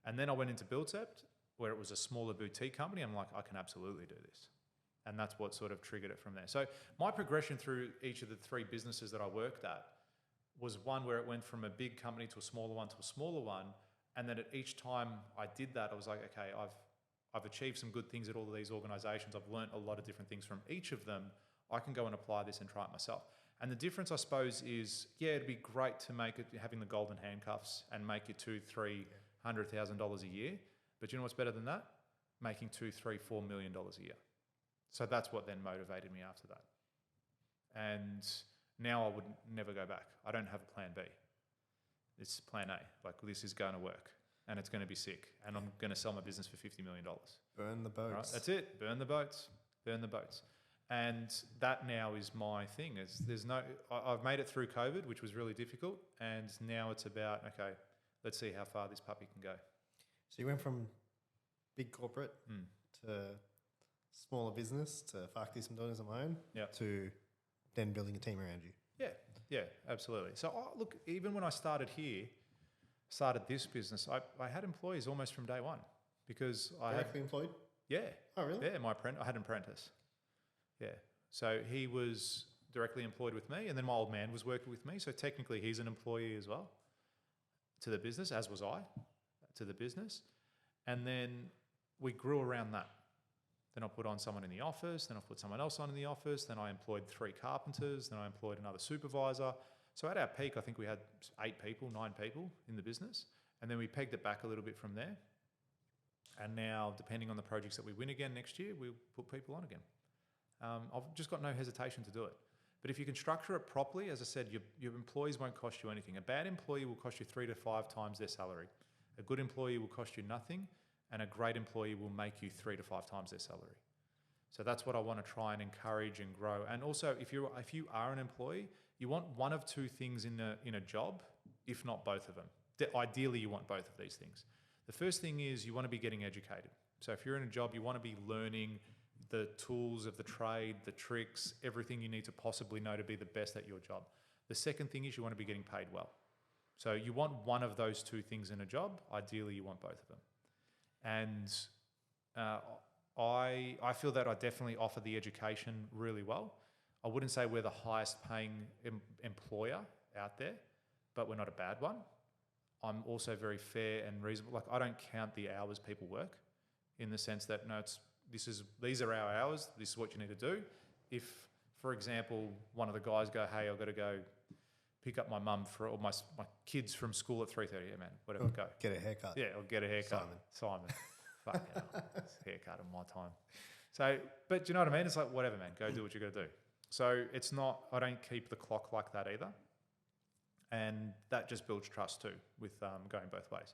And then I went into Buildcept, where it was a smaller boutique company. I'm like, I can absolutely do this. And that's what sort of triggered it from there. So my progression through each of the 3 businesses that I worked at was one where it went from a big company to a smaller one to a smaller one. And then at each time I did that, I was like, okay, I've achieved some good things at all of these organizations. I've learned a lot of different things from each of them. I can go and apply this and try it myself. And the difference, I suppose, is, yeah, it'd be great to make it, having the golden handcuffs and make you $200,000-$300,000 a year. But you know what's better than that? Making $2, $3, $4 million a year. So that's what then motivated me after that. And now I would never go back. I don't have a plan B. It's plan A. Like, this is going to work and it's going to be sick. And I'm going to sell my business for $50 million. Burn the boats. Right? That's it. Burn the boats. Burn the boats. And that now is my thing. I've made it through COVID, which was really difficult. And now it's about, okay, let's see how far this puppy can go. So you went from big corporate Mm. to smaller business to fuck this, I'm doing this on my own, Yeah. to then building a team around you. Yeah, absolutely. So look, even when I started this business, I had employees almost from day one because I had, Directly employed? yeah, Oh, really? yeah, I had an apprentice. Yeah. So he was directly employed with me, and then my old man was working with me. So technically he's an employee as well to the business, as was I to the business. And then we grew around that. Then I put on someone in the office, then I put someone else on in the office, then I employed 3 carpenters, then I employed another supervisor. So at our peak, I think we had 9 people in the business. And then we pegged it back a little bit from there. And now, depending on the projects that we win again next year, we'll put people on again. I've just got no hesitation to do it. But if you can structure it properly, as I said, your employees won't cost you anything. A bad employee will cost you 3 to 5 times their salary. A good employee will cost you nothing, and a great employee will make you 3 to 5 times their salary. So that's what I want to try and encourage and grow. And also, if you are an employee, you want one of 2 things in a job, if not both of them. Ideally, you want both of these things. The first thing is you want to be getting educated. So if you're in a job, you want to be learning the tools of the trade, the tricks, everything you need to possibly know to be the best at your job. The second thing is you want to be getting paid well. So you want one of those 2 things in a job. Ideally, you want both of them. And I feel that I definitely offer the education really well. I wouldn't say we're the highest paying employer out there, but we're not a bad one. I'm also very fair and reasonable. Like, I don't count the hours people work, in the sense that, no, these are our hours, this is what you need to do. If, for example, one of the guys go, hey, I've got to go pick up my mum or my kids from school at 3:30, yeah, man, whatever, go. Get a haircut. Yeah, or get a haircut. Simon. Fuck yeah, haircut in my time. So, but do you know what I mean? It's like, whatever, man, go do what you got to do. So it's not, I don't keep the clock like that either. And that just builds trust too, with going both ways.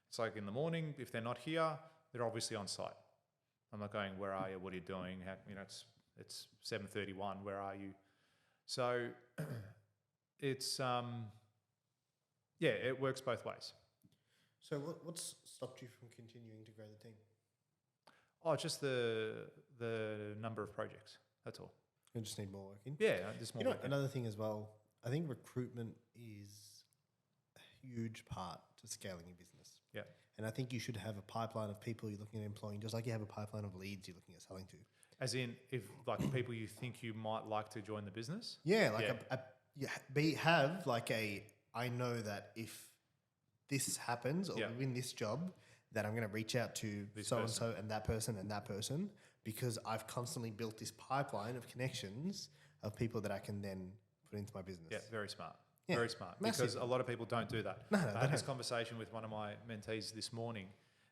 It's like in the morning, if they're not here, they're obviously on site. I'm not going, where are you? What are you doing? It's 7:31. Where are you? So it's it works both ways. So what's stopped you from continuing to grow the team? Oh, just the number of projects. That's all. You just need more work in? Yeah, just more work in. Another thing as well, I think recruitment is a huge part to scaling your business. Yeah. And I think you should have a pipeline of people you're looking at employing, just like you have a pipeline of leads you're looking at selling to. As in, if like people you think you might like to join the business? Yeah, like have like I know that if this happens or we win this job, that I'm going to reach out to so-and-so and that person because I've constantly built this pipeline of connections of people that I can then put into my business. Yeah, very smart. Yeah, very smart. massive. Because a lot of people don't do that. No, I had this conversation with one of my mentees this morning,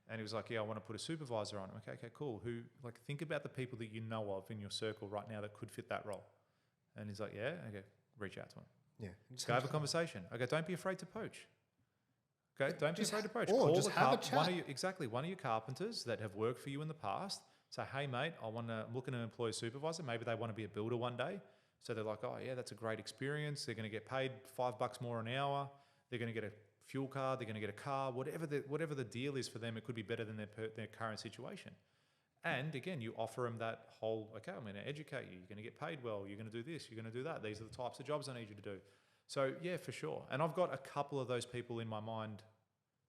and he was like, yeah, I want to put a supervisor on. Okay, cool. Who, like, think about the people that you know of in your circle right now that could fit that role. And he's like, yeah, okay, reach out to him. Yeah. Just go have a conversation. Okay, don't be afraid to poach. Okay, don't be afraid to poach. Or Call just have a chat. One of your carpenters that have worked for you in the past. Say, hey, mate, I'm looking to employ a supervisor. Maybe they want to be a builder one day. So they're like, oh, yeah, that's a great experience. They're going to get paid $5 more an hour. They're going to get a fuel card. They're going to get a car. Whatever the deal is for them, it could be better than their current situation. And again, you offer them that whole, okay, I'm going to educate you. You're going to get paid well. You're going to do this. You're going to do that. These are the types of jobs I need you to do. So yeah, for sure. And I've got a couple of those people in my mind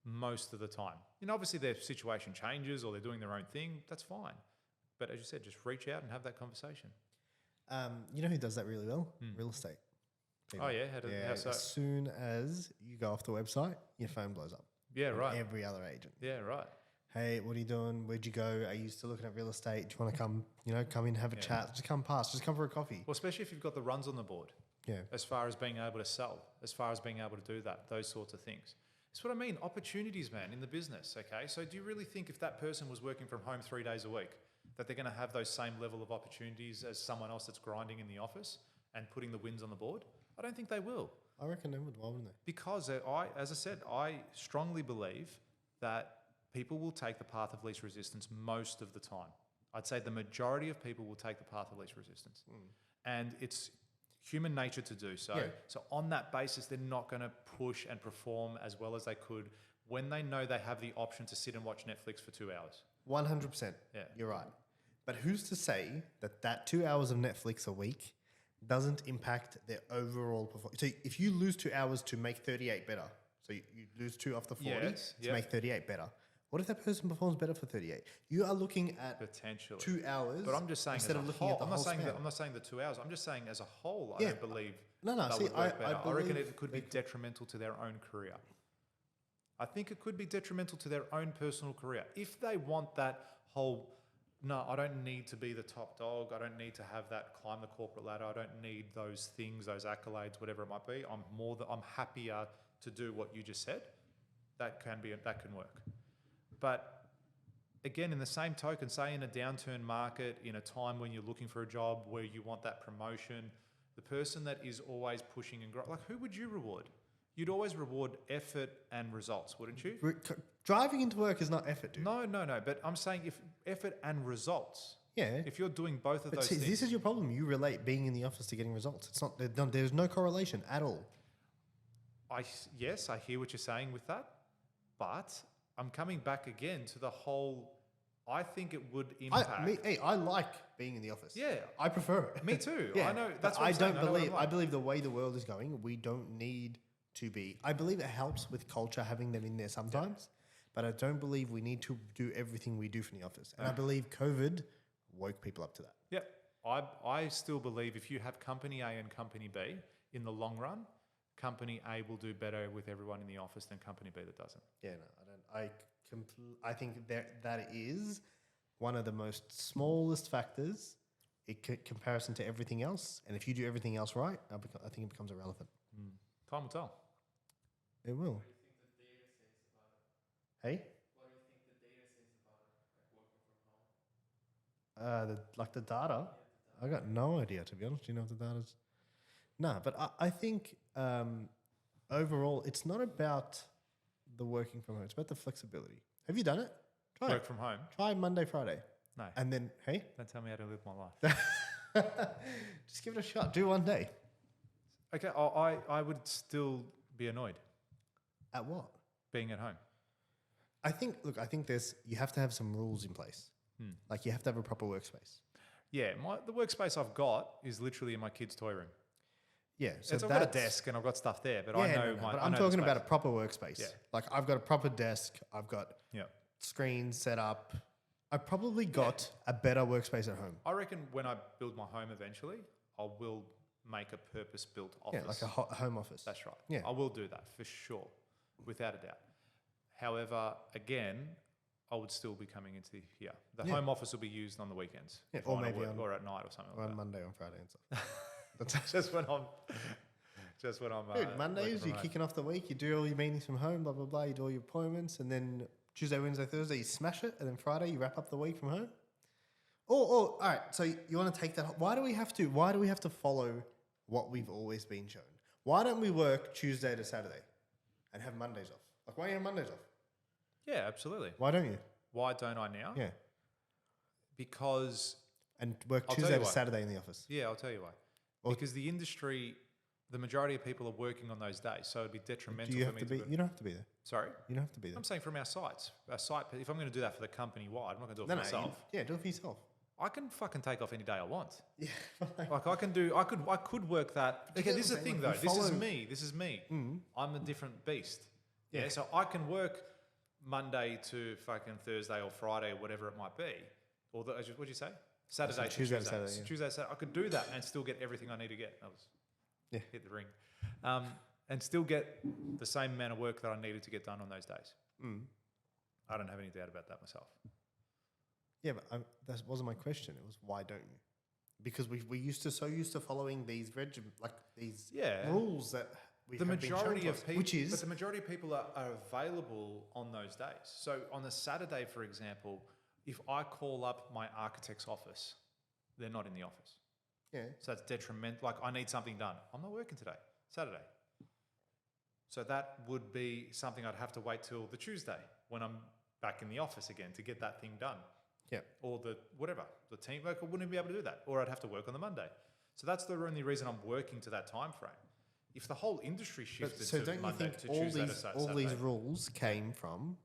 most of the time. Obviously their situation changes or they're doing their own thing. That's fine. But as you said, just reach out and have that conversation. You know who does that really well? Real estate people. Oh, yeah? How so? As soon as you go off the website, your phone blows up. Yeah, right. Every other agent. Yeah, right. Hey, what are you doing? Where'd you go? Are you still looking at real estate? Do you want to come in, have a chat? Just come past. Just come for a coffee. Well, especially if you've got the runs on the board. Yeah. As far as being able to sell, as far as being able to do that, those sorts of things. That's what I mean. Opportunities, man, in the business, okay? So do you really think if that person was working from home 3 days a week, that they're going to have those same level of opportunities as someone else that's grinding in the office and putting the wins on the board? I don't think they will. I reckon they would. Why wouldn't they? Because as I said, I strongly believe that people will take the path of least resistance most of the time. I'd say the majority of people will take the path of least resistance. And it's human nature to do so. Yeah. So on that basis, they're not going to push and perform as well as they could when they know they have the option to sit and watch Netflix for 2 hours. 100%. Yeah. You're right. But who's to say that 2 hours of Netflix a week doesn't impact their overall performance? So if you lose 2 hours to make 38 better, so you lose 2 off the 40 Yes, to make 38 better. What if that person performs better for 38? You are looking at Potentially 2 hours. But I'm just saying instead as of a looking whole, at the I'm not whole saying span. that, I'm not saying the 2 hours. I'm just saying as a whole, I Yeah. don't believe No, that see, would work I better. I reckon believe it could be they detrimental to their own career. I think it could be detrimental to their own personal career. If they want that whole, no, I don't need to be the top dog. I don't need to have that climb the corporate ladder. I don't need those things, those accolades, whatever it might be. I'm happier to do what you just said. That can work. But again, in the same token, say in a downturn market, in a time when you're looking for a job where you want that promotion, the person that is always pushing and growing, like who would you reward? You'd always reward effort and results, wouldn't you? Driving into work is not effort, dude. No. But I'm saying if effort and results. Yeah. If you're doing both of But those see, things. this is your problem. You relate being in the office to getting results. It's not. There's no correlation at all. Yes, I hear what you're saying with that, but I'm coming back again to the whole. I think it would impact. I like being in the office. Yeah. I prefer it. Me too. Yeah, I know. but That's what I I'm saying. don't I know what believe. I'm I like. believe the way the world is going, we don't need to be. I believe it helps with culture having them in there sometimes, but I don't believe we need to do everything we do from the office. And I believe COVID woke people up to that. Yep. I still believe if you have company A and company B, in the long run, company A will do better with everyone in the office than company B that doesn't. Yeah, no, I don't. I think that is one of the most smallest factors in comparison to everything else. And if you do everything else right, I think it becomes irrelevant. Time will tell. It will. Hey? What do you think the data says about it, like working from home? The data. I got no idea, to be honest. Do you know what the data's? No, but I think overall, it's not about the working from home. It's about the flexibility. Have you done it? Try Work it. from home? Try Monday, Friday. No. And then, hey? Don't tell me how to live my life. Just give it a shot. Do one day. Okay, I would still be annoyed At what? being at home. I think you have to have some rules in place. Like you have to have a proper workspace. Yeah, the workspace I've got is literally in my kid's toy room. Yeah. So I've got a desk and I've got stuff there, but I know but I I'm know talking the about a space. proper workspace. Yeah. Like I've got a proper desk. I've got Yeah. screens set up. I probably got a better workspace at home. I reckon when I build my home eventually, I will make a purpose-built office. Yeah, like a home office. That's right. Yeah. I will do that for sure, without a doubt. However, again, I would still be coming into here. The home office will be used on the weekends. Yeah, if I or wanna maybe work, or at night or something Or like on that. Monday, on Friday and stuff. just when I'm Dude, Mondays, working from you're home. kicking off the week, you do all your meetings from home, blah, blah, blah, you do all your appointments, and then Tuesday, Wednesday, Thursday, you smash it, and then Friday, you wrap up the week from home? All right, so you want to take that, why do we have to follow what we've always been shown? Why don't we work Tuesday to Saturday and have Mondays off? Like, why do you have Mondays off? Yeah, absolutely. Why don't you? Why don't I now? Yeah. Because And work I'll tell Tuesday you to why. Saturday in the office. yeah, I'll tell you why. Or- Because the industry, the majority of people are working on those days, so it'd be detrimental Do you for have me to be? to. You don't have to be there. Sorry, You don't have to be there. I'm saying from our sites. Our site. If I'm going to do that for the company wide, I'm not going to do it No, for no, myself. yeah, do it for yourself. I can fucking take off any day I want. Yeah. Like I could work that. you Okay, get this is what the I'm thing saying? though. Like, This is follow- me. This is me. I'm a different beast. Yeah. Yeah. So I can work Monday to fucking Thursday or Friday or whatever it might be. Or what'd you say? Saturday to Tuesday Tuesday. to Saturday, yeah. Tuesday to Saturday. I could do that and still get everything I need to get. That was hit the ring. And still get the same amount of work that I needed to get done on those days. I don't have any doubt about that myself. Yeah, but that wasn't my question. It was why don't you? Because we used to following these Yeah. rules that we The have been shown majority to of us, people, which is but the majority of people are available on those days. So on a Saturday, for example, if I call up my architect's office, they're not in the office. yeah, So that's detrimental. Like I need something done. I'm not working today, Saturday. So that would be something I'd have to wait till the Tuesday when I'm back in the office again to get that thing done. yeah. Or the team work, I wouldn't be able to do that. Or I'd have to work on the Monday. So that's the only reason I'm working to that time frame. If the whole industry But, shifted so to don't you Monday think to all Tuesday to these Saturday, rules came from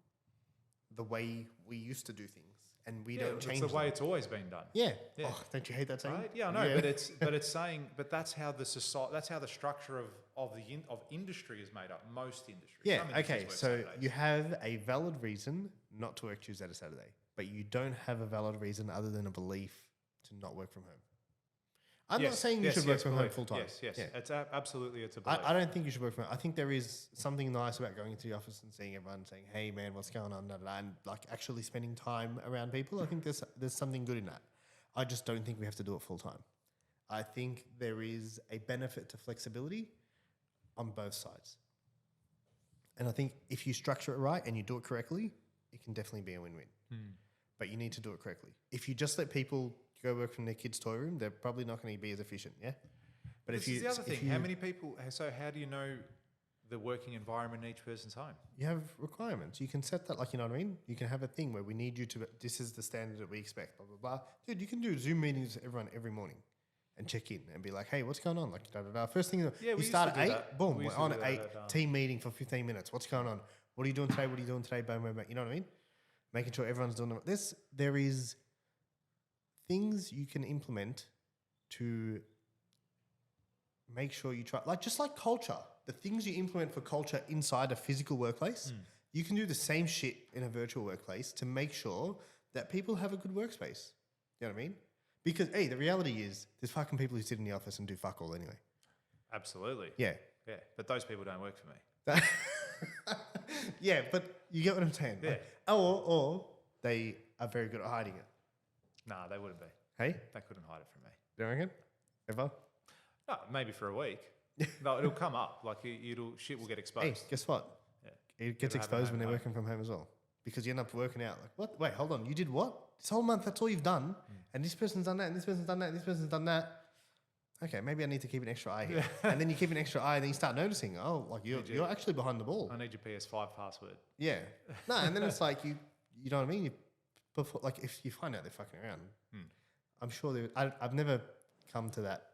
the way we used to do things and we Yeah, don't it's change the way them. it's always been done. Yeah. Yeah. Oh, don't you hate that saying? Right? Yeah, I know, but it's saying, but that's how the society, that's how the structure of industry is made up. Most industries. Yeah. Some industries Okay. work So Saturdays. you have a valid reason not to work Tuesday to Saturday, but you don't have a valid reason other than a belief to not work from home. I'm not saying you should work from home belief. full time. Yes, yes. Yeah. It's absolutely, it's a belief. I don't think you should work from home. I think there is something nice about going into the office and seeing everyone and saying, hey, man, what's going on? And like actually spending time around people. I think there's something good in that. I just don't think we have to do it full time. I think there is a benefit to flexibility on both sides. And I think if you structure it right and you do it correctly, it can definitely be a win-win. But you need to do it correctly. If you just let people go work from their kids' toy room, they're probably not going to be as efficient, yeah? But This is the other thing. How many people, so how do you know the working environment in each person's home? You have requirements. You can set that, like, you know what I mean? You can have a thing where we need you to, this is the standard that we expect, blah, blah, blah. Dude, you can do Zoom meetings with everyone every morning and check in and be like, hey, what's going on? Like, da, da, da. First thing, Yeah, you we start used at to do 8, that. boom, We we're used to on do at that 8, at, team meeting for 15 minutes. What's going on? What are you doing today? What are you doing today? Boom, boom, boom. You know what I mean? Making sure everyone's doing it. There is things you can implement to make sure you try, like just like culture, the things you implement for culture inside a physical workplace, you can do the same shit in a virtual workplace to make sure that people have a good workspace. You know what I mean? Because, hey, the reality is there's fucking people who sit in the office and do fuck all anyway. Absolutely. Yeah. Yeah, but those people don't work for me. Yeah, but you get what I'm saying. Yeah. Like, or they are very good at hiding it. Nah, they wouldn't be. Hey? They couldn't hide it from me. Do you reckon? Ever? No, maybe for a week. No, it'll come up. Like shit will get exposed. Hey, guess what? Yeah. It gets Gotta have it exposed when they're home. working from home as well. Because you end up working out like, what? Wait, hold on. You did what? This whole month, that's all you've done. And this person's done that, and this person's done that, and this person's done that. Okay, maybe I need to keep an extra eye here. And then you keep an extra eye, and then you start noticing, oh, like you're actually behind the ball. I need your PS5 password. Yeah. No, and then it's like you know what I mean? Before, like if you find out they're fucking around, I'm sure I've never come to that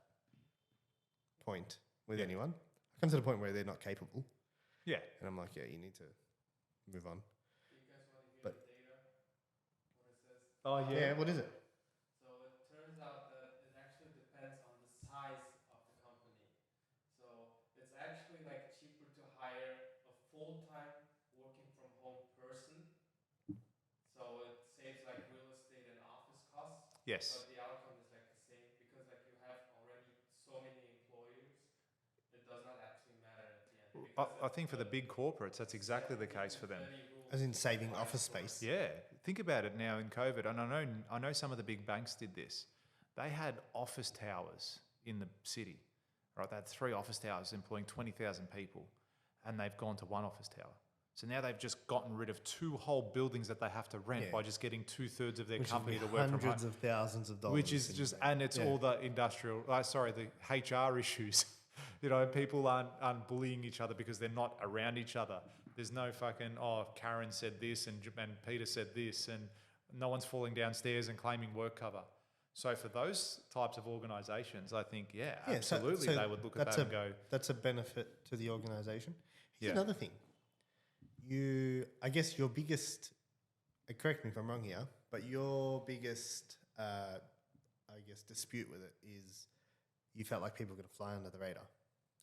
point with anyone. I come to the point where they're not capable. Yeah. And I'm like, yeah, you need to move on. Do you guys want to hear But- the data? What it says? Oh, Yeah, what is it? So it turns out that it actually depends on the size of the company. So it's actually like cheaper to hire a full-time working from home person. So it saves like real estate and office costs. Yes. But the outcome is like the same because like you have already so many employers. It does not actually matter at the end. I think for the big corporates, that's exactly the case for them. As in saving office space. Yeah, think about it now in COVID, and I know some of the big banks did this. They had office towers in the city, right? They had 3 office towers employing 20,000 people, and they've gone to 1 office tower. So now they've just gotten rid of 2 whole buildings that they have to rent Yeah. by just getting 2/3 of their Which company is to work from home. hundreds of thousands of dollars. Which is just, and it's all the the HR issues. You know, people aren't bullying each other because they're not around each other. There's no fucking, Karen said this and Peter said this, and no one's falling downstairs and claiming work cover. So for those types of organisations, I think, absolutely, so they would look at that and go, that's a benefit to the organisation. Here's Yeah. another thing. I guess your biggest, correct me if I'm wrong here, but your biggest, dispute with it is you felt like people were going to fly under the radar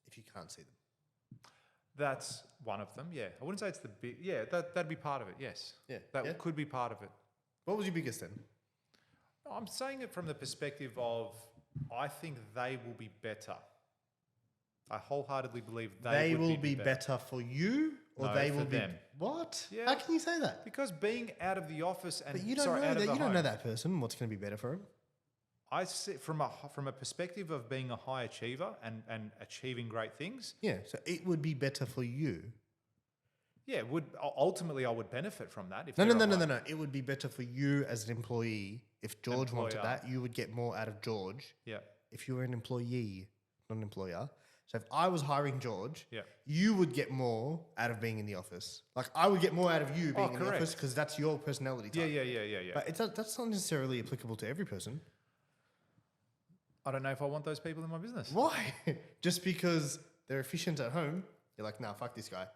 if you can't see them. that's one of them. Yeah, I wouldn't say it's the big. Yeah, that'd be part of it. Yes. Yeah. That Yeah? could be part of it. What was your biggest then? No, I'm saying it from the perspective of I think they will be better. I wholeheartedly believe They will be better for you, or No, they for will be them. what? Yeah. How can you say that? Because being out of the office and But you don't know out that. of the You don't home, know that person. What's going to be better for him? I see from a perspective of being a high achiever and achieving great things. Yeah. So it would be better for you. Yeah, ultimately I would benefit from that. If No. they're a high- No. It would be better for you as an employee. If George wanted Employer. that, you would get more out of George. Yeah, If you were an employee, not an employer. So if I was hiring George, yeah. you would get more out of being in the office. Like I would get more out of you being in the correct. office because that's your personality type. Yeah. But that's not necessarily applicable to every person. I don't know if I want those people in my business. Why? Just because they're efficient at home, you're like, nah, fuck this guy.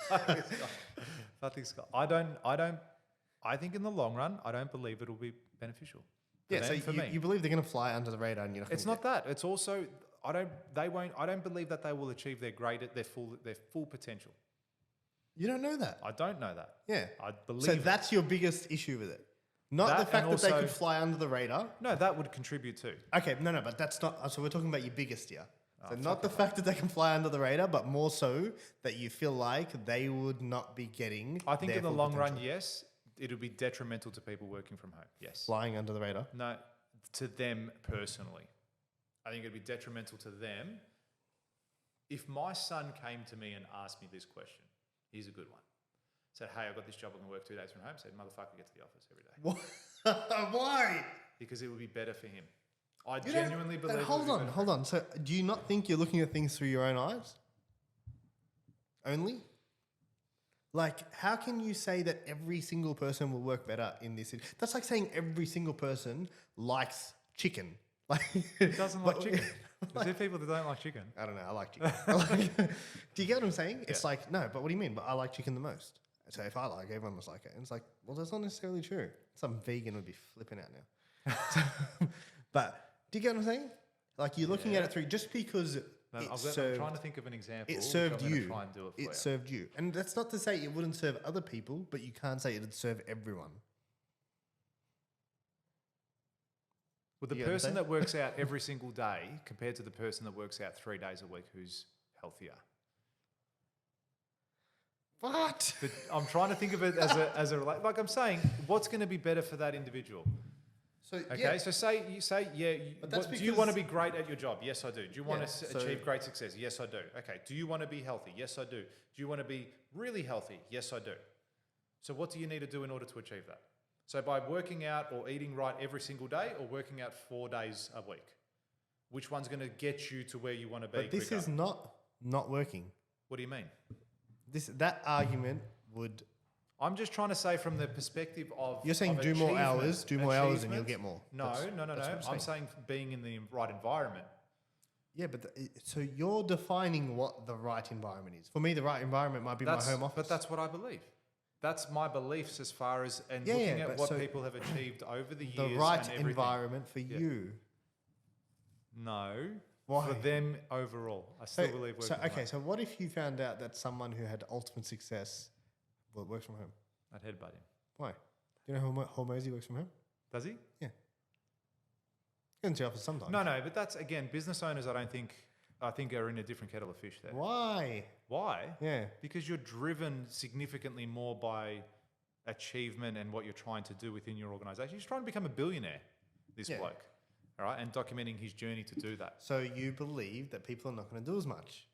Fuck this guy. I don't I think in the long run, I don't believe it'll be beneficial. For Yeah, them, so for me. you believe they're going to fly under the radar and you're not It's gonna not that. It's also I don't believe that they will achieve their full potential. You don't know that. I don't know that. Yeah. I believe So it. that's your biggest issue with it. Not That the fact and that they also- could fly under the radar. No, that would contribute too. Okay, no, but that's not. So we're talking about your biggest here. So Oh, not the fact that they can fly under the radar, but more so that you feel like they would not be getting. I think their in the full long run, potential. yes, it'll be detrimental to people working from home. Yes. Flying under the radar. No, to them personally. I think it'd be detrimental to them. If my son came to me and asked me this question, here's a good one. Said, hey, I've got this job, I can work 2 days from home. Said, motherfucker, get to the office every day. What? Why? Because it would be better for him. I You don't- genuinely believe it would be better for Hold on. So do you not think you're looking at things through your own eyes? Only? Like, how can you say that every single person will work better in this? That's like saying every single person likes chicken. Like, Who doesn't like chicken? Is there people that don't like chicken? I don't know. I like chicken. Do you get what I'm saying? It's like, no, but what do you mean? But I like chicken the most. So if I like it, everyone must like it. And it's like, well, that's not necessarily true. Some vegan would be flipping out now. But do you get what I'm saying? Like, you're looking at it through just because No, it I'm served, trying to think of an example. it which served I'm gonna you. Try and do it for It you. served you. And that's not to say it wouldn't serve other people, but you can't say it'd serve everyone. With the You get what I'm person saying? that works out every single day compared to the person that works out 3 days a week who's healthier. What? But I'm trying to think of it as a like I'm saying, what's going to be better for that individual? So, Okay, yeah. so say But that's do you want to because- be great at your job? Yes, I do. Do you want Yeah, to so- achieve great success? Yes, I do. Okay, do you want to be healthy? Yes, I do. Do you want to be really healthy? Yes, I do. So what do you need to do in order to achieve that? So by working out or eating right every single day or working out 4 days a week? Which one's going to get you to where you want to be But this quicker? is not working. What do you mean? That argument would. I'm just trying to say from the perspective of You're saying of do more achievement- hours, and you'll achievement. get more. No, That's- no. that's what I'm saying being in the right environment. Yeah, but so you're defining what the right environment is. For me, the right environment might be my home office. But that's what I believe. That's my beliefs as far as and Yeah, looking yeah, at but what so people have achieved over the years. the right and everything. environment for you. No. Why? For them overall. I still believe working from home. So what if you found out that someone who had ultimate success works from home? I'd headbutt him. Why? Do you know how Hormozy works from home? Does he? Go into the office sometimes. No, but that's again business owners. I think are in a different kettle of fish there. Why? Why? Yeah. Because you're driven significantly more by achievement and what you're trying to do within your organization. He's trying to become a billionaire, this Yeah. bloke. All right, and documenting his journey to do that. So you believe that people are not going to do as much.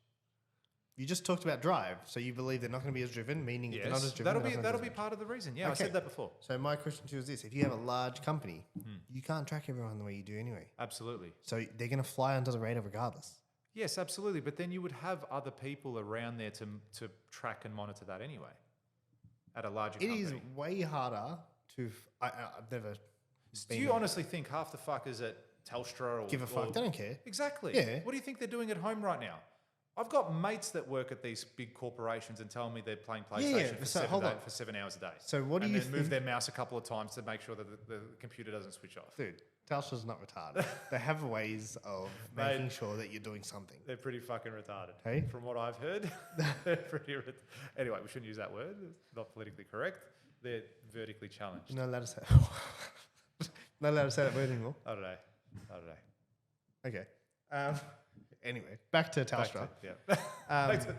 You just talked about drive, so you believe they're not going to be as driven, meaning if they're not as Yes, driven, that'll they're be not gonna do that'll be as part of the reason. Yeah, I Okay. said that before. much. So my question to you is this: if you have a large company, you can't track everyone the way you do anyway. Absolutely. So they're going to fly under the radar regardless. Yes, absolutely. But then you would have other people around there to track and monitor that anyway. At a larger It company. is way harder to. I've never. Do you honestly think half the fuckers at Telstra or give a fuck? They don't care. Exactly. Yeah. What do you think they're doing at home right now? I've got mates that work at these big corporations and tell me they're playing PlayStation for, so 7 hold on. for 7 hours a day. So what do and you then move think- their mouse a couple of times to make sure that the computer doesn't switch off. Dude, Telstra's not retarded. They have ways of Mate. making sure that you're doing something. They're pretty fucking retarded. Hey? From what I've heard, they're pretty Anyway, we shouldn't use that word. It's not politically correct. They're vertically challenged. You're not allowed to say. Not allowed to say that word anymore. I don't know. Okay. Anyway, back to Telstra. Back to-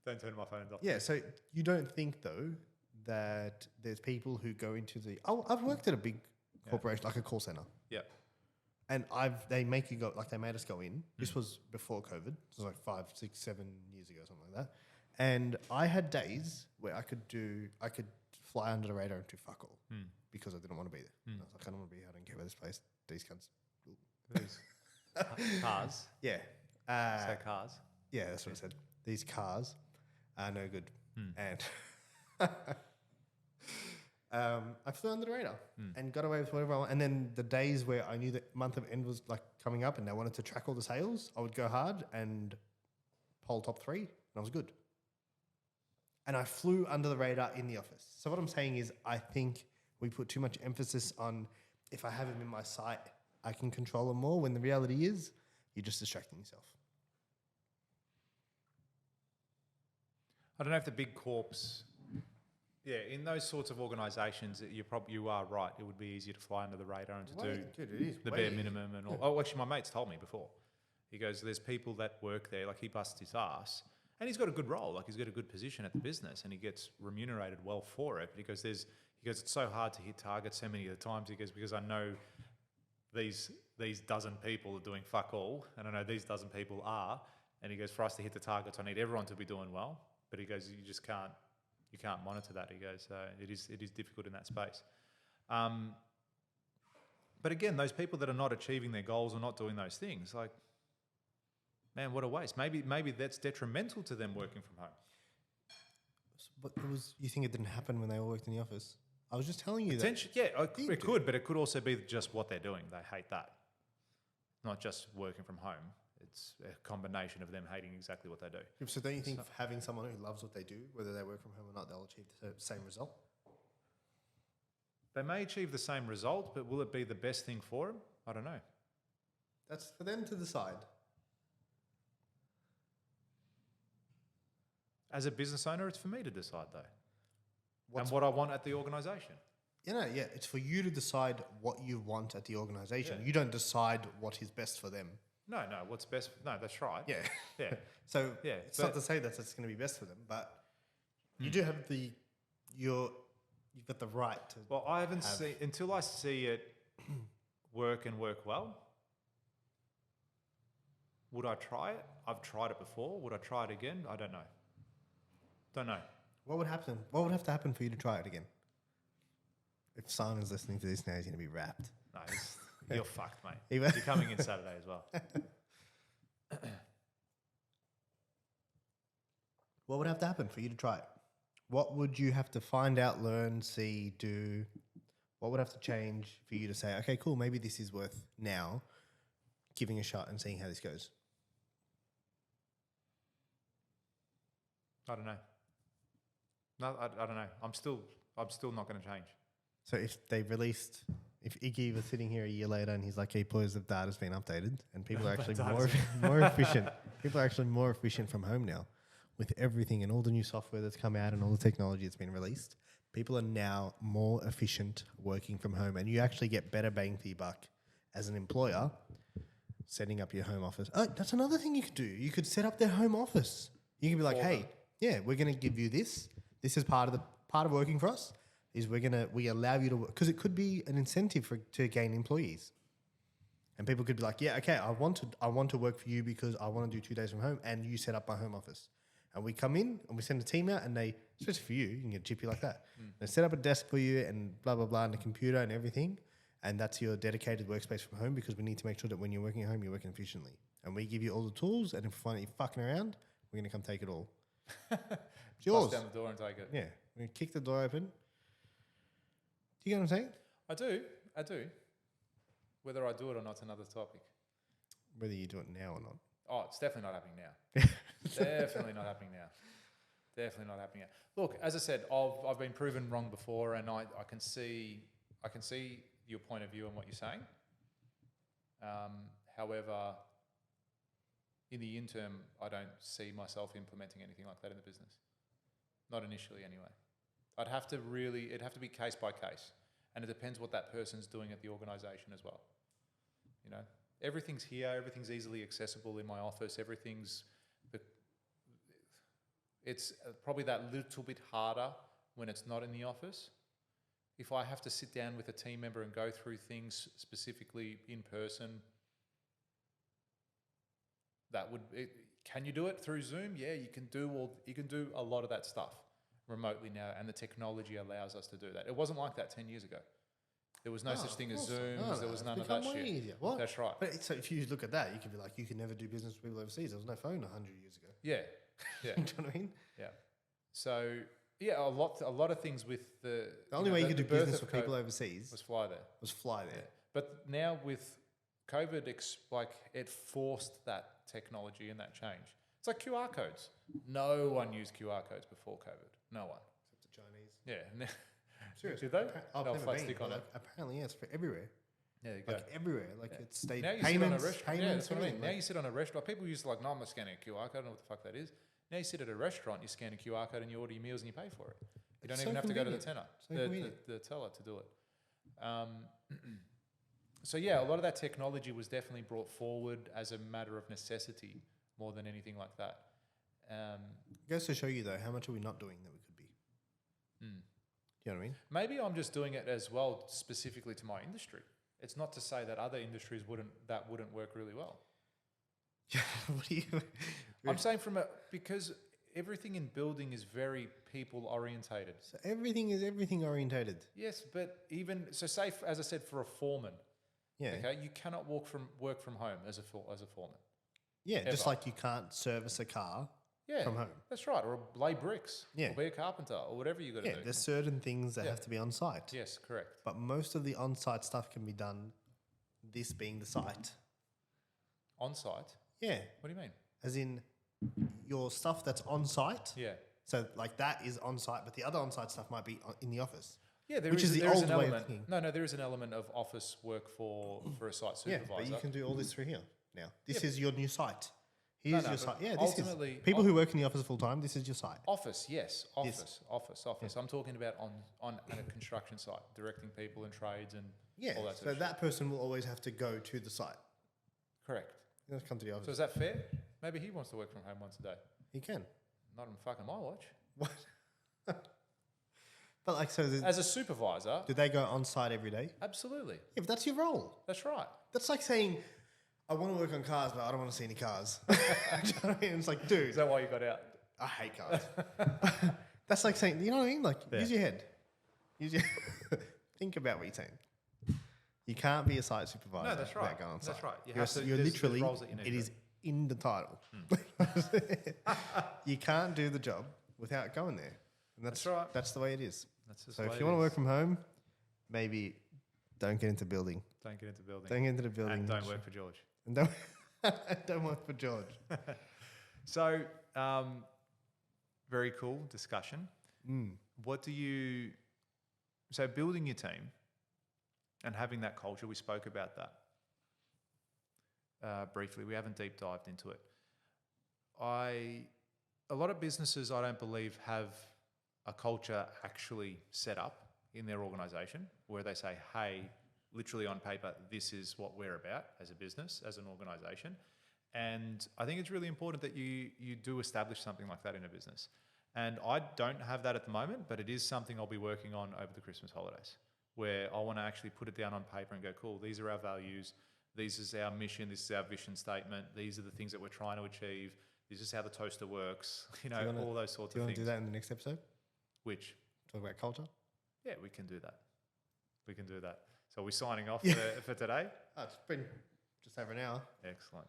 don't turn my phones off. Yeah, so you don't think though that there's people who go into the I've worked at a big corporation, like a call center, Yeah. and they make you go, like they made us go in. This was before COVID. This was like 5, 6, 7 years ago, something like that. And I had days where I could fly under the radar and do fuck all because I didn't want to be there. I was like, I don't want to be here. I don't care about this place. These cunts. These cars. Yeah. Say cars. Yeah, that's what I said. These cars are no good. And I flew under the radar and got away with whatever I want. And then the days where I knew that month of end was like coming up and they wanted to track all the sales, I would go hard and poll top 3 and I was good. and I flew under the radar in the office. So what I'm saying is I think we put too much emphasis on if I have him in my sight, I can control him more, when the reality is you're just distracting yourself. I don't know if the big corps, in those sorts of organisations, you are right. It would be easier to fly under the radar and to do the bare minimum and all. Oh, actually, my mate's told me before. He goes, there's people that work there, like he busts his ass, and he's got a good role, like he's got a good position at the business, and he gets remunerated well for it. Because it's so hard to hit targets so many of the times. He goes, because I know these dozen people are doing fuck all, and I know these dozen people are. And he goes, for us to hit the targets, I need everyone to be doing well. But he goes, you just can't monitor that. He goes, it is difficult in that space. But again, those people that are not achieving their goals or not doing those things, like, man, what a waste. Maybe that's detrimental to them working from home. But you think it didn't happen when they all worked in the office? I was just telling you that. Yeah, it could, but it could also be just what they're doing. They hate that. Not just working from home. It's a combination of them hating exactly what they do. So don't you think having someone who loves what they do, whether they work from home or not, they'll achieve the same result? They may achieve the same result, but will it be the best thing for them? I don't know. That's for them to decide. As a business owner, it's for me to decide, though. And what I want at the organisation. It's for you to decide what you want at the organisation. Yeah. You don't decide what is best for them. No, what's best? No, that's right. Yeah. Yeah. So it's not to say that it's going to be best for them, but you do have you've got the right to. Well, I haven't seen, until I see it work and work well. Would I try it? I've tried it before. Would I try it again? I don't know. Don't know. What would happen? What would have to happen for you to try it again? If Simon's listening to this now, he's going to be wrapped. No, you're fucked, mate. You're coming in Saturday as well. What would have to happen for you to try it? What would you have to find out, learn, see, do? What would have to change for you to say, okay, cool, maybe this is worth now giving a shot and seeing how this goes? I don't know. No, I don't know. I'm still not going to change. So if Iggy was sitting here a year later and he's like, hey, boys, the data's been updated and people are actually more efficient. People are actually more efficient from home now with everything and all the new software that's come out and all the technology that's been released. People are now more efficient working from home, and you actually get better bang for your buck as an employer setting up your home office. Oh, that's another thing you could do. You could set up their home office. You can be like, hey, we're going to give you this. This is part of working for us. Is we allow you to work, because it could be an incentive to gain employees, and people could be like, yeah, okay, I want to work for you because I want to do 2 days from home, and you set up my home office, and we come in and we send a team out, and they, especially for you can get a chippy like that. They set up a desk for you and blah blah blah, and a computer and everything, and that's your dedicated workspace from home, because we need to make sure that when you're working at home, you're working efficiently, and we give you all the tools, and if we find that you're fucking around, we're gonna come take it all. It's yours. Bust down the door and take it. Yeah, we're gonna kick the door open. Do you get what I'm saying? I do. Whether I do it or not's another topic. Whether you do it now or not. Oh, it's definitely not happening now. Definitely not happening now. Definitely not happening now. Look, as I said, I've been proven wrong before, and I can see your point of view on what you're saying. However, in the interim, I don't see myself implementing anything like that in the business. Not initially, anyway. It'd have to be case by case, and it depends what that person's doing at the organisation as well. You know, everything's here, everything's easily accessible in my office. It's probably that little bit harder when it's not in the office. If I have to sit down with a team member and go through things specifically in person, can you do it through Zoom? Yeah, you can do a lot of that stuff remotely now, and the technology allows us to do that. It wasn't like that 10 years ago. There was no such thing as Zooms. There was none of that shit. Easier. What? That's right. But so if you look at that, you could be like, you can never do business with people overseas. There was no phone 100 years ago. Yeah. You know what I mean? Yeah. So yeah, a lot of things with the only way you could do business with people overseas was fly there. Yeah. But now with COVID, it forced that technology and that change. It's like QR codes. No one used QR codes before COVID. No one. Except the Chinese. Yeah. Seriously. Did they? I've No, never flat been, stick on but it. apparently, yes, for everywhere. There you go. Like everywhere. Like it's state Now you payments, sit on a restaurant. Yeah, payments, that's what I mean. everything. Now Like, you sit on a restaurant. People used to like, no, I'm not scanning a QR code. I don't know what the fuck that is. Now you sit at a restaurant, you scan a QR code and you order your meals and you pay for it. You don't It's even so have to go to the convenient. tenor, the teller to do it. So yeah, a lot of that technology was definitely brought forward as a matter of necessity more than anything like that. it goes to show you though, how much are we not doing that we could be? Hmm. Do you know what I mean? Maybe I'm just doing it as well specifically to my industry. It's not to say that other industries wouldn't work really well. What do you? I'm saying because everything in building is very people orientated. So everything is everything orientated. Yes, but even so, say as I said, for a foreman, Yeah. okay, you cannot work from home as a foreman. Yeah. Just Ever. like you can't service a car Yeah, from home. that's right. Or lay bricks. Yeah. Or be a carpenter or whatever you got to Yeah. do. There's certain things that Yeah. have to be on site. Yes, correct. But most of the on-site stuff can be done. This being the site. On site. Yeah. What do you mean? As in your stuff that's on site. Yeah. So like that is on site, but the other on-site stuff might be in the office. Yeah, Which is the there old an way of element. thinking. No, there is an element of office work for a site Yeah, supervisor. but you can do all this through here now. This Yeah, is your new site. Here's no, your but site. Yeah, this ultimately- is people who work in the office full time. This is your site. Office, yes. Yes. Office. I'm talking about on a construction site, directing people and trades and Yeah. all that So sort of that person will always have to go to the site. shit. Correct. He doesn't come to the office. So is that fair? Maybe he wants to work from home once a day. He can. Not on fucking my watch. What? But like, so As a supervisor, do they go on site every day? absolutely. Yeah, but that's your role. That's right. That's like saying, I want to work on cars, but I don't want to see any cars. Do you know what I mean? It's like, dude, Is that why you got out? I hate cars. That's like saying, you know what I mean? Like, Yeah. use your head. Use your think about what you're saying. You can't be a site supervisor. No, that's right. without going on That's site. right. You You're, have to- you're there's literally, roles that you need it to is in the title. You can't do the job without going there. And that's That's right. That's the way it is. That's just So the if way you it want to is. work from home, maybe don't get into building. Don't get into building. Don't get into the building. And don't work for George. And don't, don't work for George. So, very cool discussion. Mm. What do you... So building your team and having that culture, we spoke about that briefly. We haven't deep dived into it. A lot of businesses, I don't believe, have a culture actually set up in their organisation where they say, hey, literally on paper, this is what we're about as a business, as an organisation. And I think it's really important that you do establish something like that in a business. And I don't have that at the moment, but it is something I'll be working on over the Christmas holidays, where I want to actually put it down on paper and go, cool, these are our values, this is our mission, this is our vision statement, these are the things that we're trying to achieve, this is how the toaster works, all those sorts Do you of want things. to do that in the next episode? Which, Talk about culture? yeah, we can do that. We can do that. So are we signing off Yeah. for today? Oh, it's been just over an hour. Excellent.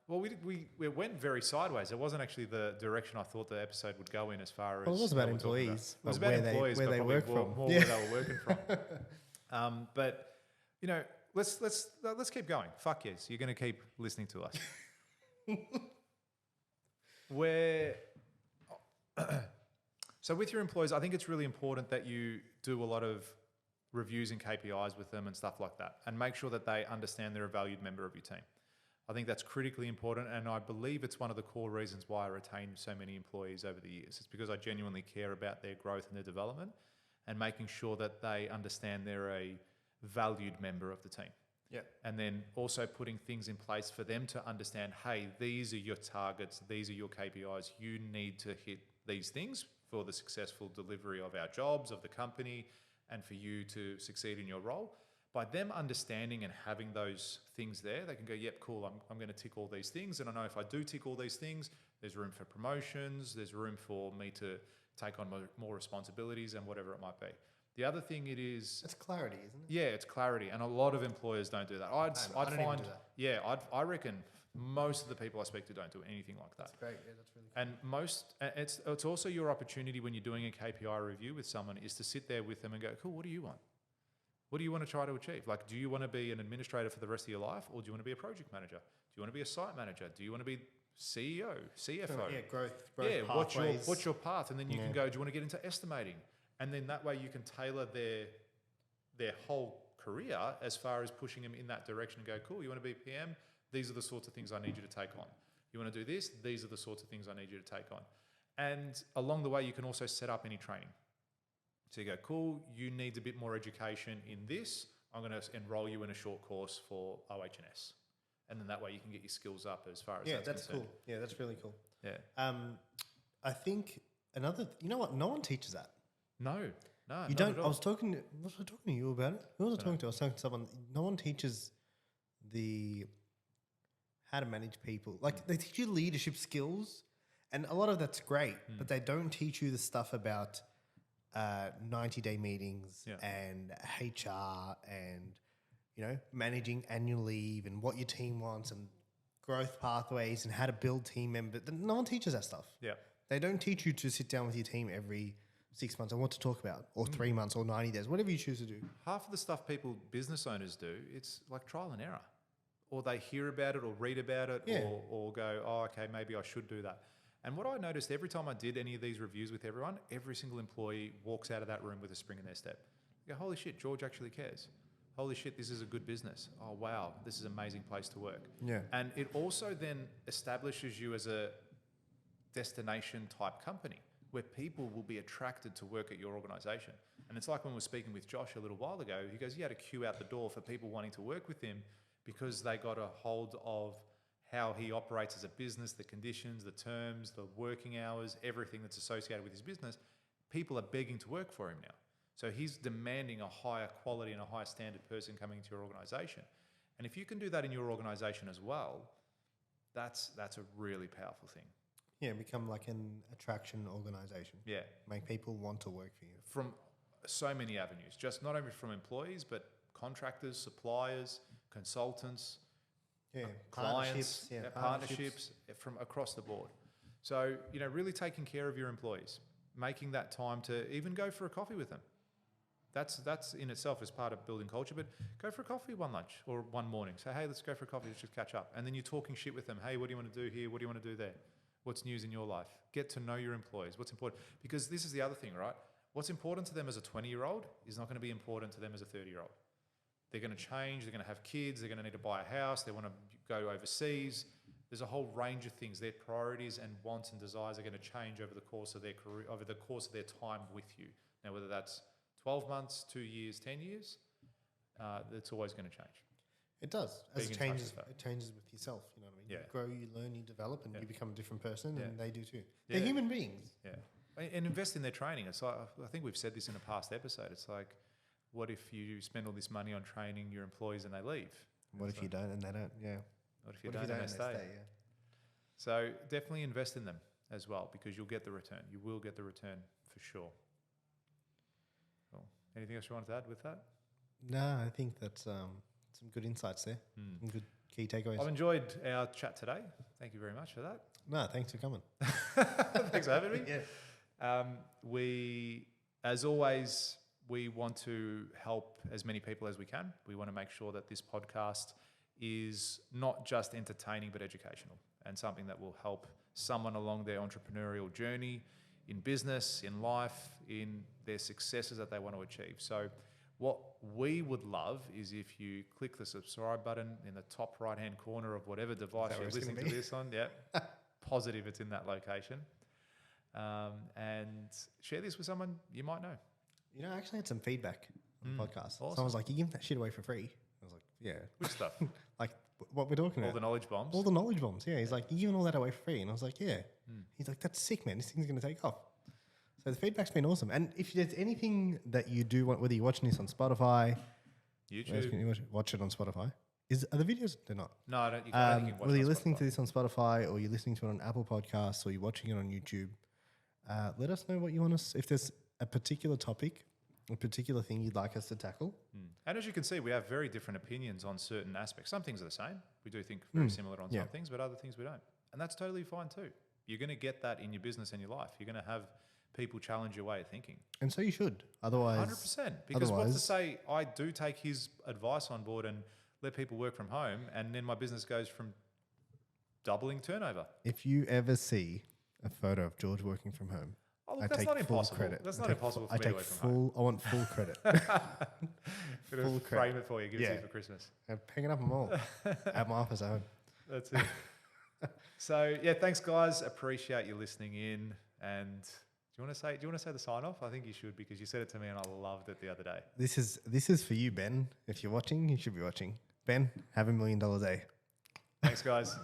Well, we went very sideways. It wasn't actually the direction I thought the episode would go in as far as... Well, it was about what we're talking employees. It was but about where employees, where but they probably work more, from. more where they were working from. But, let's keep going. Fuck yes, you're going to keep listening to us. So with your employees, I think it's really important that you do a lot of reviews and KPIs with them and stuff like that, and make sure that they understand they're a valued member of your team. I think that's critically important, and I believe it's one of the core reasons why I retained so many employees over the years. It's because I genuinely care about their growth and their development, and making sure that they understand they're a valued member of the team. Yeah. And then also putting things in place for them to understand, hey, these are your targets, these are your KPIs, you need to hit these things for the successful delivery of our jobs, of the company, and for you to succeed in your role. By them understanding and having those things there, they can go, yep, cool, I'm going to tick all these things. And I know if I do tick all these things, there's room for promotions, there's room for me to take on more responsibilities and whatever it might be. The other thing it is... It's clarity, isn't it? Yeah, it's clarity. And a lot of employers don't do that. I I'd don't even find... do that. Yeah, I reckon most of the people I speak to don't do anything like that. That's great. Yeah, that's really cool. And it's also your opportunity when you're doing a KPI review with someone is to sit there with them and go, cool, what do you want? What do you want to try to achieve? Like, do you want to be an administrator for the rest of your life, or do you want to be a project manager? Do you want to be a site manager? Do you want to be CEO, CFO. Yeah, growth Yeah, pathways. what's your path? And then you can Yeah. go, do you want to get into estimating? And then that way you can tailor their whole career as far as pushing them in that direction and go, cool, you want to be PM? These are the sorts of things I need you to take on. You want to do this? These are the sorts of things I need you to take on. And along the way, you can also set up any training. So you go, cool, you need a bit more education in this. I'm going to enroll you in a short course for OH&S. And then that way you can get your skills up as far as that's concerned. cool. Yeah, that's really cool. Yeah. I think you know what? No one teaches that. No, You not don't. at all. Was I talking to you about it? Who was I talking to? I was talking to someone. No one teaches how to manage people. Like they teach you leadership skills, and a lot of that's great, but they don't teach you the stuff about 90-day meetings and HR and managing annual leave and what your team wants and growth pathways and how to build team members. No one teaches that stuff. Yeah. They don't teach you to sit down with your team every 6 months and what to talk about, or 3 months, or 90 days, whatever you choose to do. Half of the stuff business owners do, it's like trial and error. Or they hear about it or read about it or go, oh, okay, maybe I should do that. And what I noticed every time I did any of these reviews with everyone, every single employee walks out of that room with a spring in their step. They go, holy shit, George actually cares. Holy shit, this is a good business. Oh, wow, this is an amazing place to work. Yeah. And it also then establishes you as a destination type company where people will be attracted to work at your organisation. And it's like when we were speaking with Josh a little while ago, he goes, he had a queue out the door for people wanting to work with him because they got a hold of how he operates as a business, the conditions, the terms, the working hours, everything that's associated with his business. People are begging to work for him now. So he's demanding a higher quality and a higher standard person coming into your organisation. And if you can do that in your organisation as well, that's a really powerful thing. Yeah, become like an attraction organisation. Yeah. Make people want to work for you. From so many avenues, just not only from employees, but contractors, suppliers, consultants, Yeah, clients, partnerships, partnerships from across the board. So, really taking care of your employees, making that time to even go for a coffee with them. That's in itself is part of building culture, but go for a coffee one lunch or one morning. Say, hey, let's go for a coffee, let's just catch up. And then you're talking shit with them. Hey, what do you want to do here? What do you want to do there? What's news in your life? Get to know your employees. What's important? Because this is the other thing, right? What's important to them as a 20-year-old is not going to be important to them as a 30-year-old. They're going to change. They're going to have kids. They're going to need to buy a house. They want to go overseas. There's a whole range of things. Their priorities and wants and desires are going to change over the course of their career, over the course of their time with you. Now, whether that's 12 months, 2 years, 10 years, it's always going to change. It does. As Being it in touch changes, with that. it changes with yourself. You know what I mean? Yeah. You grow, you learn, you develop, and Yeah. you become a different person, Yeah. and they do too. Yeah. They're human beings. Yeah. And invest in their training. It's like, I think we've said this in a past episode. It's like, what if you spend all this money on training your employees and they leave? What if you don't and they don't? Yeah. What if you don't and they stay? Yeah. So definitely invest in them as well because you'll get the return. You will get the return for sure. Cool. Anything else you wanted to add with that? No, I think that's some good insights there. Some good key takeaways. I've enjoyed our chat today. Thank you very much for that. No, thanks for coming. Thanks for having me. Yeah. We, as always, we want to help as many people as we can. We want to make sure that this podcast is not just entertaining but educational and something that will help someone along their entrepreneurial journey in business, in life, in their successes that they want to achieve. So what we would love is if you click the subscribe button in the top right-hand corner of whatever device you're listening to this on. Yeah, positive it's in that location. And share this with someone you might know. You know, I actually had some feedback on the podcast. Awesome. Someone was like, you give that shit away for free? I was like, yeah. Which stuff? Like what we're talking All about. the knowledge bombs? All the knowledge bombs, yeah. He's like, you're giving all that away for free? And I was like, yeah. He's like, that's sick, man. This thing's going to take off. So the feedback's been awesome. And if there's anything that you do want, whether you're watching this on Spotify, YouTube. watch it on Spotify. Are the videos? They're not. No, I don't. You can watch Whether it you're on listening to Spotify. this on Spotify or you're listening to it on Apple Podcasts or you're watching it on YouTube, let us know what you want us. If there's a particular topic, a particular thing you'd like us to tackle. And as you can see, we have very different opinions on certain aspects. Some things are the same. We do think very similar on some things, but other things we don't. And that's totally fine too. You're going to get that in your business and your life. You're going to have people challenge your way of thinking. And so you should. Otherwise, 100%. Because what's to say I do take his advice on board and let people work from home and then my business goes from doubling turnover. If you ever see a photo of George working from home, Oh, look, I that's take not full impossible. credit. That's I not take impossible for I me to take work from home. full. I want full credit. Gonna full frame credit. it for you, give it to Yeah. you for Christmas. I'm hanging up them all at my office at home. That's it. So yeah, thanks guys. Appreciate you listening in. And do you want to say the sign off? I think you should, because you said it to me and I loved it the other day. This is for you, Ben. If you're watching, you should be watching. Ben, have $1 million a day. Thanks guys.